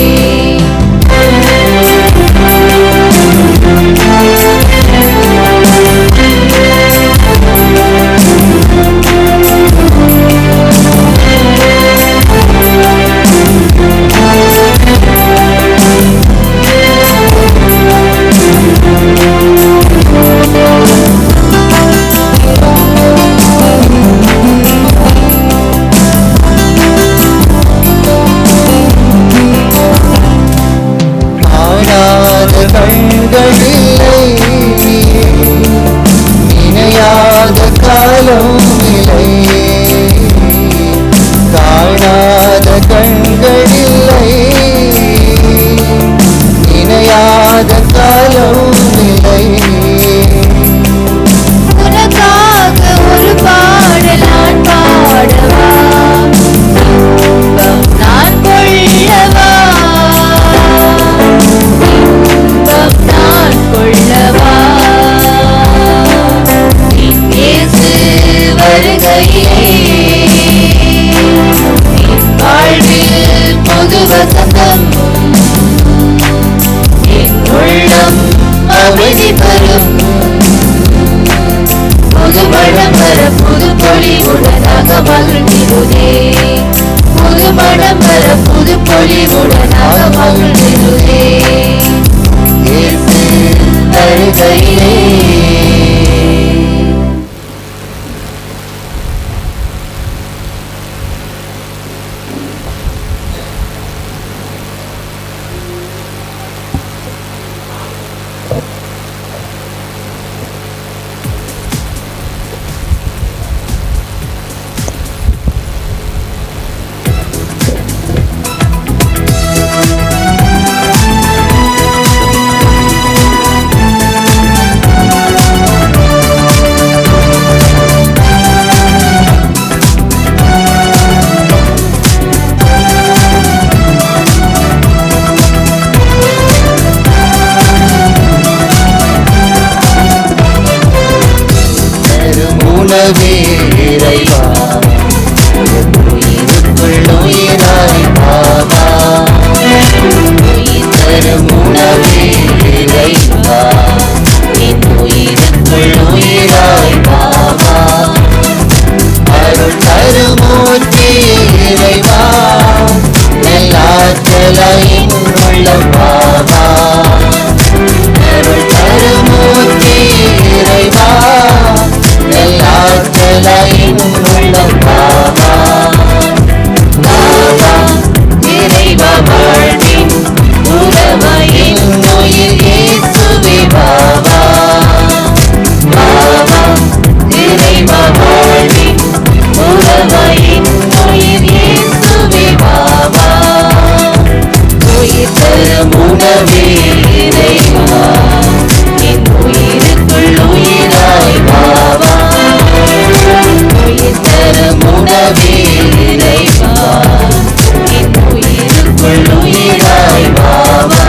நினையாத காலம் இல்லை காணாத கண்கள் இல்லை நினையாத காலம் இல்லை உனக்காக ஒரு பாடல் நான் பாடவா இன்பம் நான் கொள்ளவா இன்பம் நான் கொள்ளவா இயேசு வருகையிலே என் வாழ்வில் புது வசந்தம் என் உள்ளம் அமைதி பெறும் புது மனம் பெற புது பொலிவுடனாக மகிழ்ந்திடுதே புது மனம் பெற புது பொலிவுடனாக மகிழ்ந்திடுதே இயேசு வருகையிலே உணவே இறைவா என் உயிருக்குள் உயிராய் பாவா உயிர் தரும் உணவே இறைவா என் உயிருக்குள் உயிராய் பாவா அருள் தரும் மூர்த்தி இறைவா எல்லாச்சலையின் உள்ளம் பாவா அருள் தரும் மூர்த்தி இறைவா எல்லாச்சலையின் உள்ளம் பாவா பாவா இறைவா வாழ்வின் உறவையின் உயிர் இயேசுவே பாவா பாவா இறைவா வாழ்வின் உறவையின் உயிர் இயேசுவே பாவா உயிர் தரும் உணவே இறைவா என் உயிருக்குள் உயிராய் பாவா உயிர் தரும் உணவே இறைவா என் உயிருக்குள் உயிராய் பாவா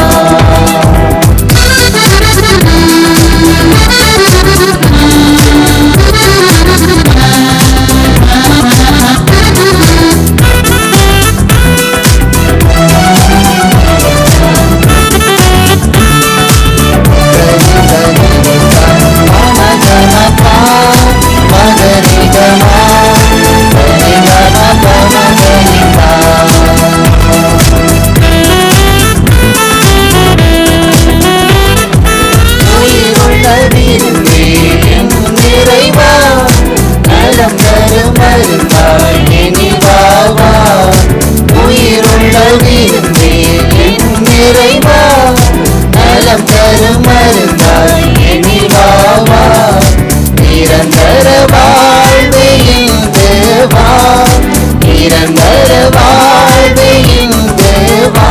உணவிருந்தே என் நிறைவா நலம் தரும் மருந்தாய் எண்ணில் வாவா நிரந்தர வாழ்வையில் தேவா நிரந்தர வாழ்வையில் தேவா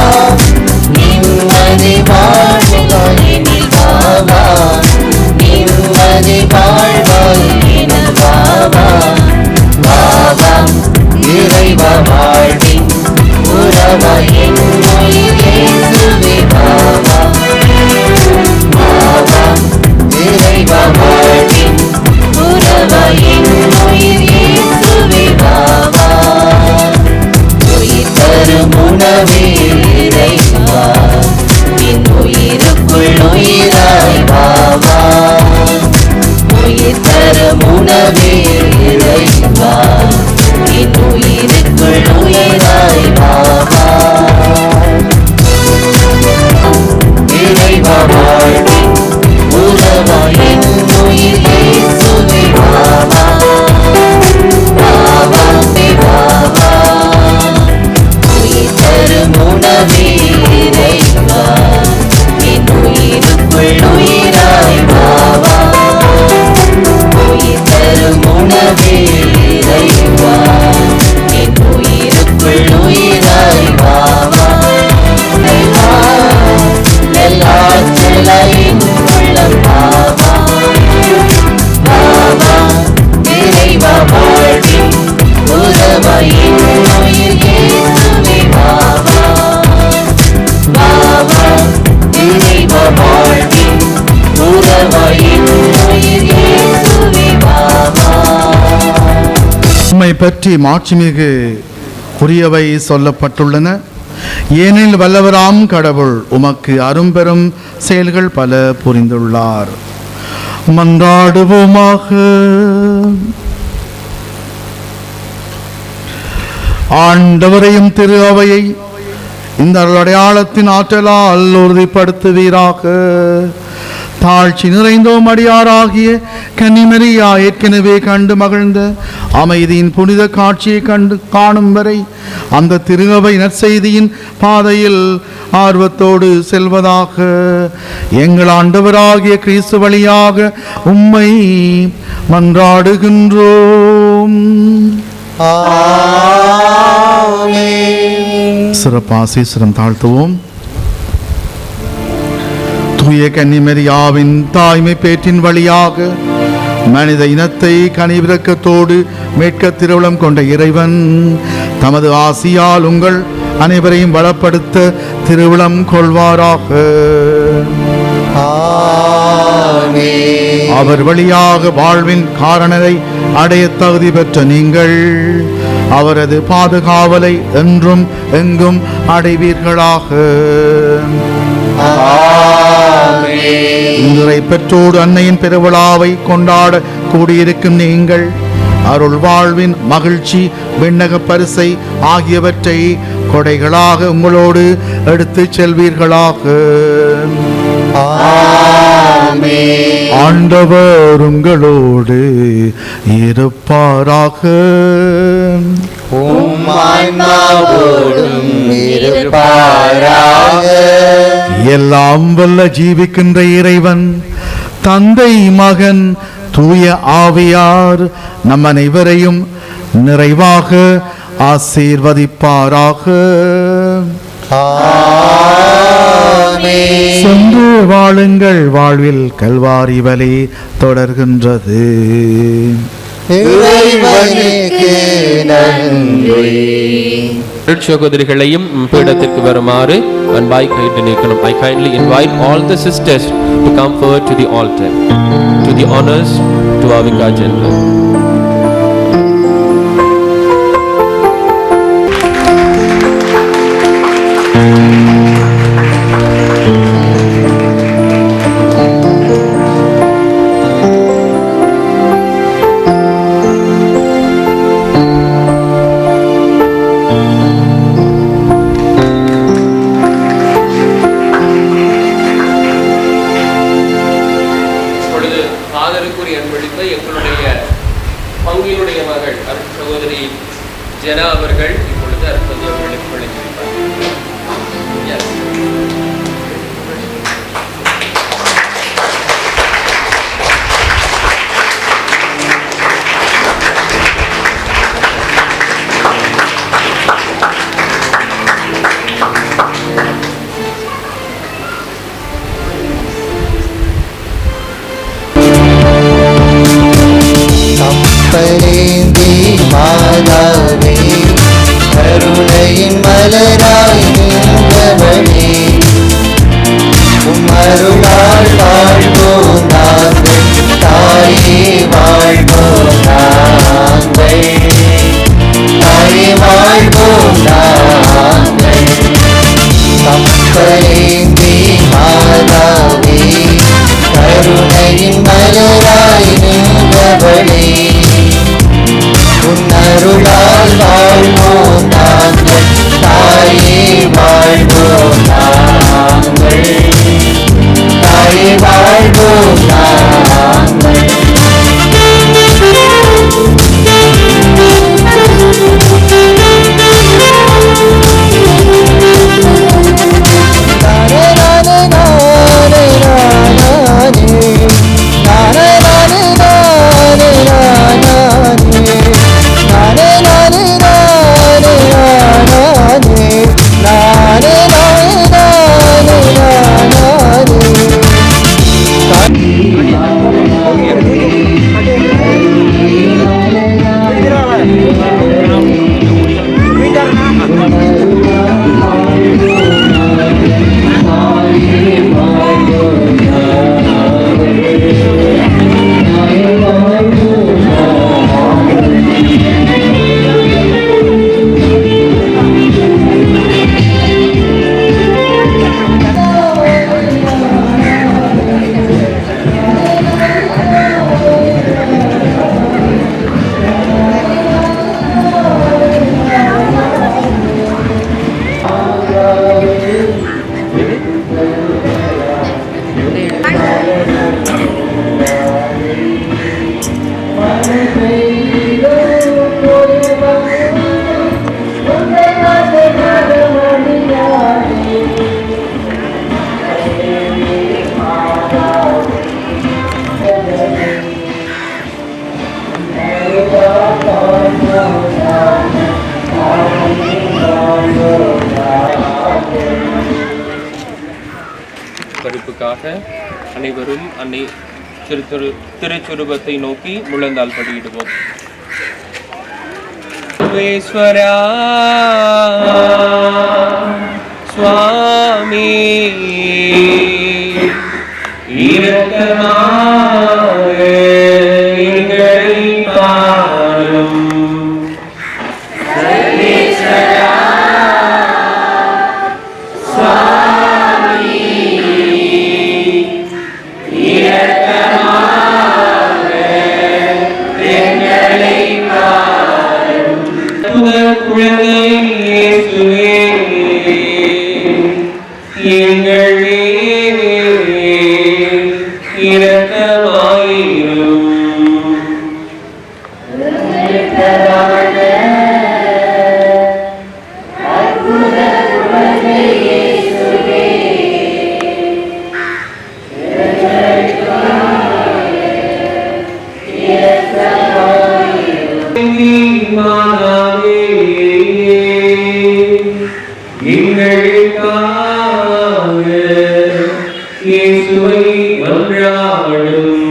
நிம்மதி வாழ்வாய் எண்ணில் வாவா நிம்மதி வாழ்வாய் எண்ணில் வாவா வாவா இறைவா வாழ்வின் உறவாய் என் உயிர் இயேசுவே வாவா வாவா இறைவா வாழ்வின் உறவாய் என் உயிர் இயேசுவே வாவா உயிர் தரும் உணவே இறைவா என் உயிருக்குள் உயிராய் வாவா உயிர் தரும் உணவே இறைவா என் உயிருக்குள் உயிராய் வாவா இறைவா வாழ்வின் உறவாய் என் உயிர் இயேசுவே வாவா வாவா வாவா உயிர் தரும் உணவே இறைவா என் உயிருக்குள் உயிராய் வாவா உயிர் தரும் உணவே இறைவா என் உயிருக்குள் உயிராய் வாவா எல்லாச்சலையின் உள்ளம் வாவா வாவா இறைவா வாழ்வின் உறவாய் என் உயிர் இயேசுவே வாவா வாவா இறைவா வாழ்வின் உறவாய் என் உயிர் இயேசுவே வாவா. உம்மை பற்றி மாட்சிமிகு உரியவை சொல்லப்பட்டுள்ளன. ஏனில் வல்லவராம் கடவுள் உமக்கு அரும்பெரும் செயல்கள் பல புரிந்துள்ளார். மன்றாடுவோமாக. ஆண்டவரையும் திரு அவையை இந்த அடையாளத்தின் ஆற்றலால் உறுதிப்படுத்துவீராக. தாழ்ச்சி நிறைந்தோம் அடியாராகிய கன்னிமரியா ஏற்கனவே கண்டு மகிழ்ந்த அமைதியின் புனித காட்சியை காணும் வரை அந்த திருஅவை நற்செய்தியின் பாதையில் ஆர்வத்தோடு செல்வதாக எங்கள் ஆண்டவராகிய கிறிஸ்து வழியாக உம்மை மன்றாடுகின்றோம். சிறப்பாசீஸ்வரம் தாழ்த்துவோம். தூய கன்னிமரியாவின் தாய்மை பேற்றின் வழியாக மனித இனத்தை கனிவிரக்கத்தோடு மீட்க திருவுளம் கொண்ட இறைவன் தமது ஆசியால் உங்கள் அனைவரையும் வளப்படுத்த திருவுளம் கொள்வாராக. அவர் வழியாக வாழ்வின் காரணரை அடைய தகுதி பெற்ற நீங்கள் அவரது பாதுகாவலை என்றும் எங்கும் அடைவீர்களாக. இன்றை பெற்றோடு அன்னையின் பெருவிழாவை கொண்டாட கூடியிருக்கும் நீங்கள் அருள் வாழ்வின் மகிழ்ச்சி விண்ணக பரிசை ஆகியவற்றை கொடைகளாக உங்களோடு எடுத்து செல்வீர்களாக. ஆண்டவர் உங்களோடு இருப்பாராக. எல்லாம் வல்ல ஜீவிக்கின்ற இறைவன் தந்தை மகன் தூய ஆவியார் நம் அனைவரையும் நிறைவாக ஆசீர்வதிப்பாராக. சென்று வாழுங்கள், வாழ்வில் கல்வாரி வழி தொடர்கின்றது. சகோதரிகளையும் பீடத்திற்கு வருமாறு அன்பாய் கைட்டு நிற்கணும். I kindly invite all the sisters to come forward to the altar to the honors to our vicar general. பங்கினுடைய மகள் சகோதரி ஜனா அவர்கள் இப்பொழுது அற்புதங்களுக்கு வழங்கியிருப்பார். அருளால் வாழ்வோம் நாங்கள், தாயே வாழ்வோம் நாங்கள், தாயே வாழ்வோம் நாங்கள். கப்பலேந்தி மாதாவே, கருணையின் மலராய் நின்றவளே, உன் அருளால் வாழ்வோம் நாங்கள், தாயே வாழ்வோம் நாங்கள், தாயே வாழ்வோம் நாங்கள். பரிப்புக்காக அனைவரும் அன்னை திருச்சுரூபத்தை நோக்கி முழந்தால் படியிடுவோம். சர்வேஸ்வரா சுவாமி இரக்கமாக எங்களை பாரும். சர்வேஸ்வரா சுவாமி இரக்கமாக எங்களை பாரும். குழந்தை இயேசுவே எங்கள் மேலே இரக்கமாயிரும். மாதாவே எங்களுக்காக இயேசுவை மன்றாடும்.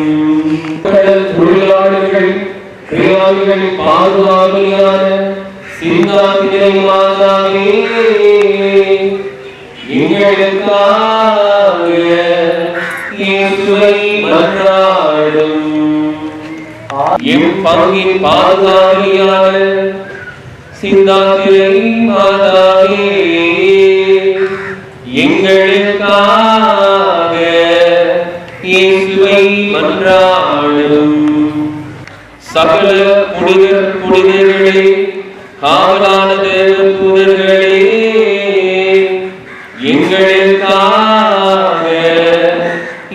தொழிலாளர்கள் பிரியாளிகளின் பாதுகாவலியான சிந்தாதிரை மாதாவே எங்களுக்காக இயேசுவை மன்றாடும். எம் பங்கின் பாதுகாவலியான சிந்தாதிரை மாதாவே எங்களுக்காக இயேசுவை மன்றாடும். சகல புனிதர்களே, காவலான தூதர்களே எங்களுக்காக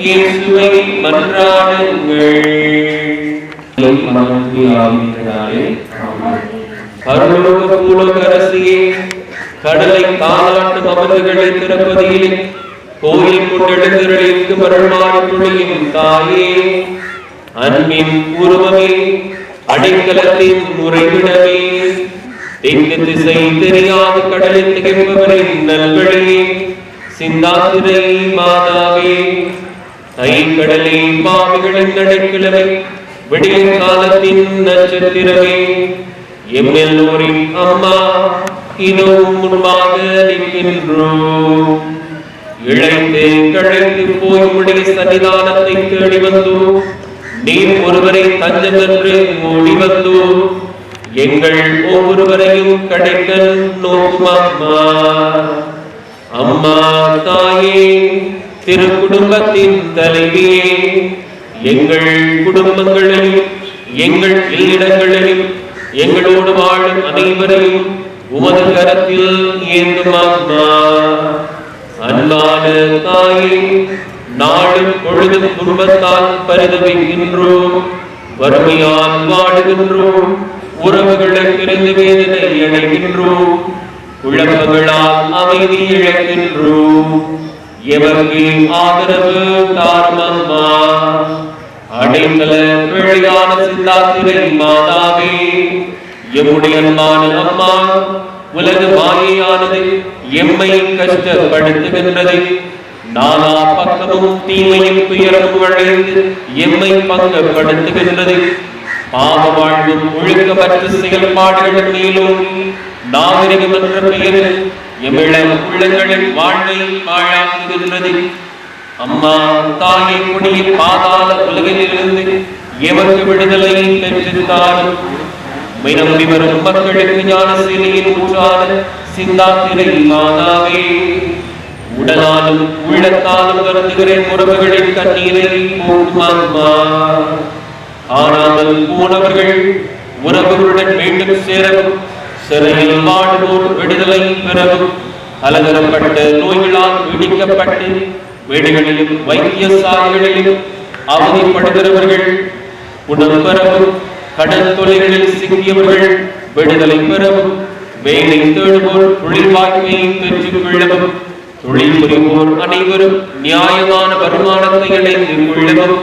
இயேசுவை மன்றாடுங்கள். பரலோக பூலோகரசியே, கடலை காலாட்டும் அமர்வுகளை திறப்பதிலே கோயில் கொண்டெழுந்தருளிக்கு மருள்மாறும் தாயே, அன்பின் உருவமே, அடைக்கலத்தின் உறைவிடமே, தெற்கு திசை தெரியாத கடலில் திகழ்பவரின் நல்வழியே, சிந்தாதிரை மாதாவே, ஐக்கடலே, பாவிகளின் அடைக்கலமே, விடியற் காலத்தின் நட்சத்திரமே, எம்மெல்லோரின் அம்மா, இதோ முன்பாக நிற்கின்றோம். இழைத்து கழைத்து போய் உடைய சன்னிதானத்தை தேடி வந்தோம். நீர் ஒருவரை தஞ்சம் என்று ஓடி வந்தோம். எங்கள் ஒவ்வொருவரையும் கிடைக்க நோக்கும் அம்மா. அம்மா தாயே, திரு குடும்பத்தின் தலைவியே, எங்கள் குடும்பங்களிலும் எங்கள் இல்லிடங்களிலும் எங்களோடு வாழும் அனைவரையும் உமது கரத்தில் ஏந்தும் அம்மா. அன்பான தாயே, நாளும் பொழுதும் குடும்பத்தால் பரிதவிக்கின்றோம், வறுமையால் வாடுகின்றோம், உறவுகளை பிரிந்து வேதனை அடைகின்றோம், குழப்பங்களால் அமைதி இழக்கின்றோம். எவருக்கு ஆதரவு தாரும் அம்மா. அடைந்தல பிழையான சிந்தாத்திரை மாதாவே, எம்முடைய அன்பான அம்மா, உலக மாயையானது எம்மை கஷ்டப்படுத்துகின்றது. நானா பக்கமும் தீமையும் துயரமும் விளைந்து எம்மை பங்கப்படுத்துகின்றது. பாவ வாழ்வும் ஒழுக்கமற்ற செயல்பாடுகள் மேலும் நாகரிகம் என்ற பெயரில் எம்மிடம் உள்ளங்களின் வாழ்வை பாழாக்குகின்றது. அம்மா தாயை கொடியின் பாதாள உலகிலிருந்து எமக்கு விடுதலை பெற்றிருந்தாலும் நம்பி வரும் மக்களுக்கு ஞான சேனையின் ஊற்றான சிந்தாத்திரை மாதாவே, உடலாலும் உள்ளத்தாலும் வருந்துகிறேன் உறவுகளின் கண்ணீரை போக்கும் அம்மா. ஆனாமல் போனவர்கள் உறவுகளுடன் மீண்டும் சேரவும், சிறையில் வாடுவோர் விடுதலை பெறவும், அலங்கரப்பட்ட நோய்களால் பீடிக்கப்பட்டு வீடுகளிலும் வைத்தியசாலைகளிலும் அவதிப்படுகிறவர்கள் உணவு பெறவும், கடன் தொழில்களில் சிக்கியவர்கள் விடுதலை பெறவும், வேலை தேடுவோர் தொழில் வாய்ப்பையை பெற்றுக் கொள்ளவும், தொழில் புரிவோர் அனைவரும் நியாயமான வருமானத்தை அடைந்து கொள்ளவும்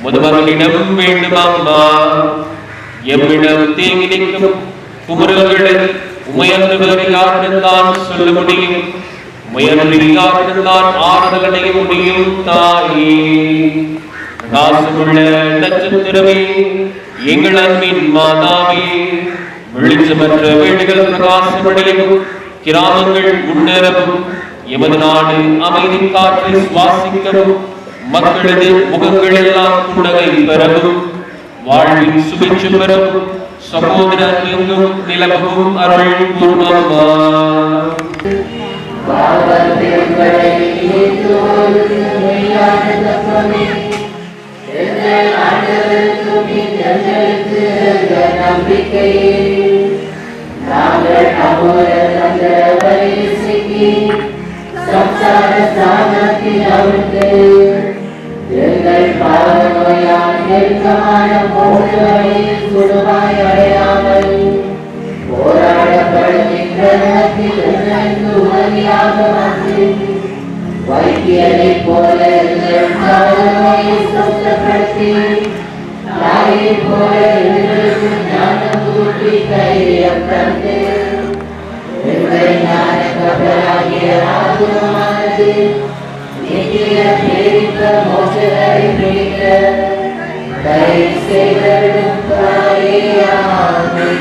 முதல்வர்களிடம் வேண்டும் அம்மா. எம்மிடம் தேங்கி நிற்கும் குமுறல்களை உமையன்று வேறு யாரிடம்தான் சொல்ல முடியும்? உமையன்று யாரிடம்தான் ஆறுதல் அடைய முடியும்? தாயே, காசுள்ள நட்சத்திரமே, எங்கள் அன்பின் மாதாவே, வெளிச்சமற்ற வீடுகள் பிரகாசமடையவும், கிராமங்கள் முன்னேறவும், எமது நாடு அமைதி காற்றை சுவாசிக்கவும், மக்களது முகங்கள் எல்லாம் புன்னகை பெறவும், வாழ்வின் சுபிட்சம் பெறவும், சகோதர எங்கும் நிலவும் அருள் கூர்மம்மா. வைத்தியரை போல சுத்தப்படுத்தி தாயை போல எங்களுக்கு ஞானம் கூட்டி தைரியம் தந்து எங்கள் ஞான கபராகிய ஆத்மானது நித்திய பேரித்த மோசரை பிடிக்க தயை செய்தரும் தாயே. ஆமென்.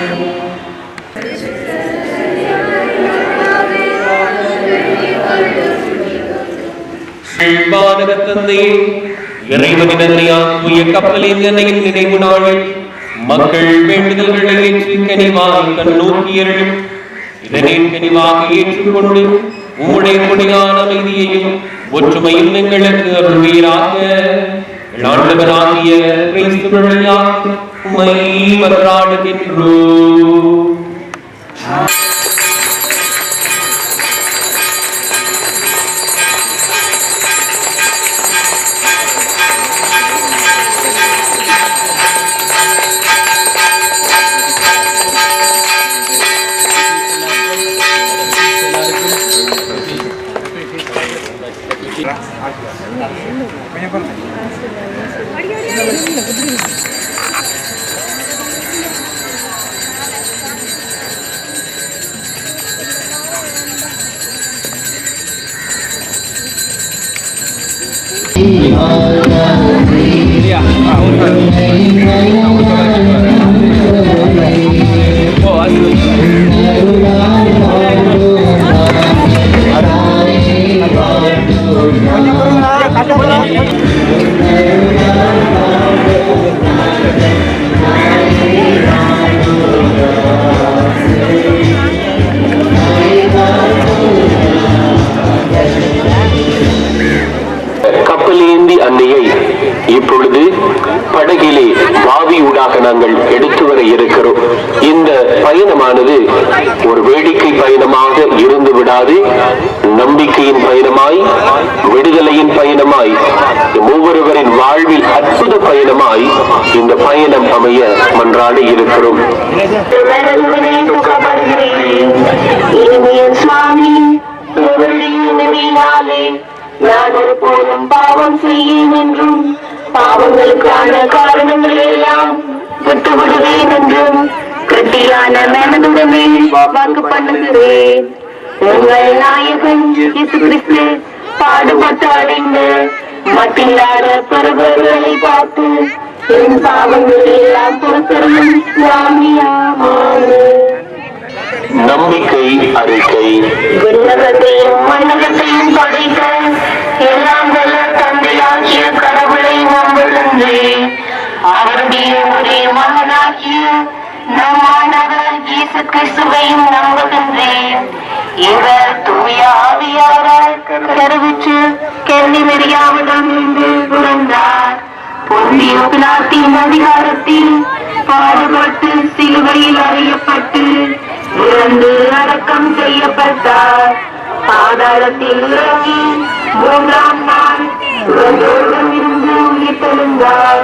இறைவனின் கப்பலின் எண்ணெயின் நினைவு நாளில் மக்கள் வேண்டுதல்களை ஏற்றி கனிவாக கண்ணோக்கியர்களும் இதனை கனிவாக ஏற்றுக்கொண்டு உம்முடைய கொடியான அமைதியையும் ஒற்றுமையும் எங்களுக்கு அருள்வீராக. ஆண்டவராகிய கிறிஸ்து வழியாக உம்மை மன்றாடுகின்றோம். Oh, பயணமானது ஒரு வேடிக்கை பயணமாக இருந்து விடாது, நம்பிக்கையின் பயணமாய், விடுதலையின் பயணமாய், ஒவ்வொருவரின் வாழ்வில் அற்புத பயணமாய் இந்த பயணம் அமைய மன்றாடி இருக்கிறோம். சுவாமி, நான் ஒரு போதும் பாவம் செய்யேன் என்றும் பாவங்களுக்கான காரணங்கள் எல்லாம் விட்டுவிடுவேன் என்றும் கட்டியான மனதுடனே வாக்கு பண்ணுகிறேன். உங்கள் நாயகன் இயேசு கிறிஸ்து பாடுபட்டு அடைந்த மட்டில்லாத பருவங்களை பார்த்து என் பாவங்கள் எல்லாம் பொறுத்தரும் சுவாமியாமாறு. நம்பிக்கை அறிக்கை. விண்ணகத்தையும் மண்ணகத்தையும் படைத்த எல்லாம் வல்ல தந்தையாகிய கடவுளை நம்புகின்றேன். அவருடைய ஒரே மகனாகிய நம் ஆண்டவர் இயேசு கிறிஸ்துவையும் நம்புகின்றேன். இவர் தூய ஆவியாரால் கருவுற்று கன்னி மரியாவிடமிருந்து பிறந்தார். பொன்னிய பிலாத்தின் அதிகாரத்தில் பாடுபட்டு சிலுவையில் அறையப்பட்டு இறந்து அடக்கம் செய்யப்பட்டார். பாதாளத்தில் இறங்கி மூன்றாம் நாள் இருந்து உயிர்த்தெழுந்தார்.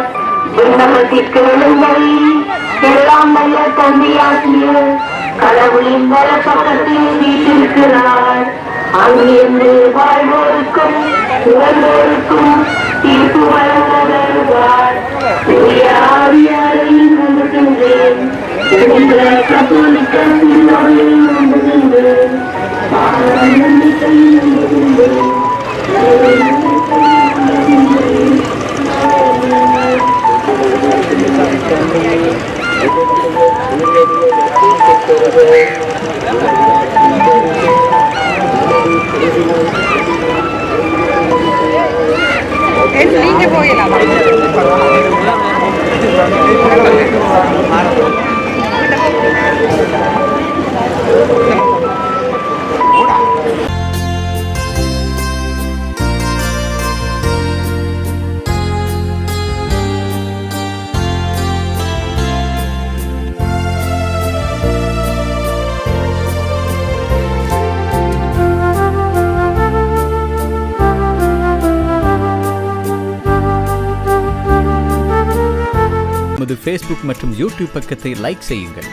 விண்ணகத்திற்கு எழுந்தவை எல்லாம் வல்ல தந்தையாகிய கடவுளின் வலப்பக்கத்தில் வீட்டிருக்கிறார். அங்கிருந்து வாழ்வோருக்கும் இறந்தோருக்கும் தீர்ப்பு வழங்க வருவார். ஆவியாரை நம்புகின்றேன். கத்தோலிக்க திருச்சபையை நம்புகின்றேன். நம்பிக்கை நம்புகின்றேன். நீங்க போயிடலாம். ஃபேஸ்புக் மற்றும் யூடியூப் பக்கத்தை லைக் செய்யுங்கள்.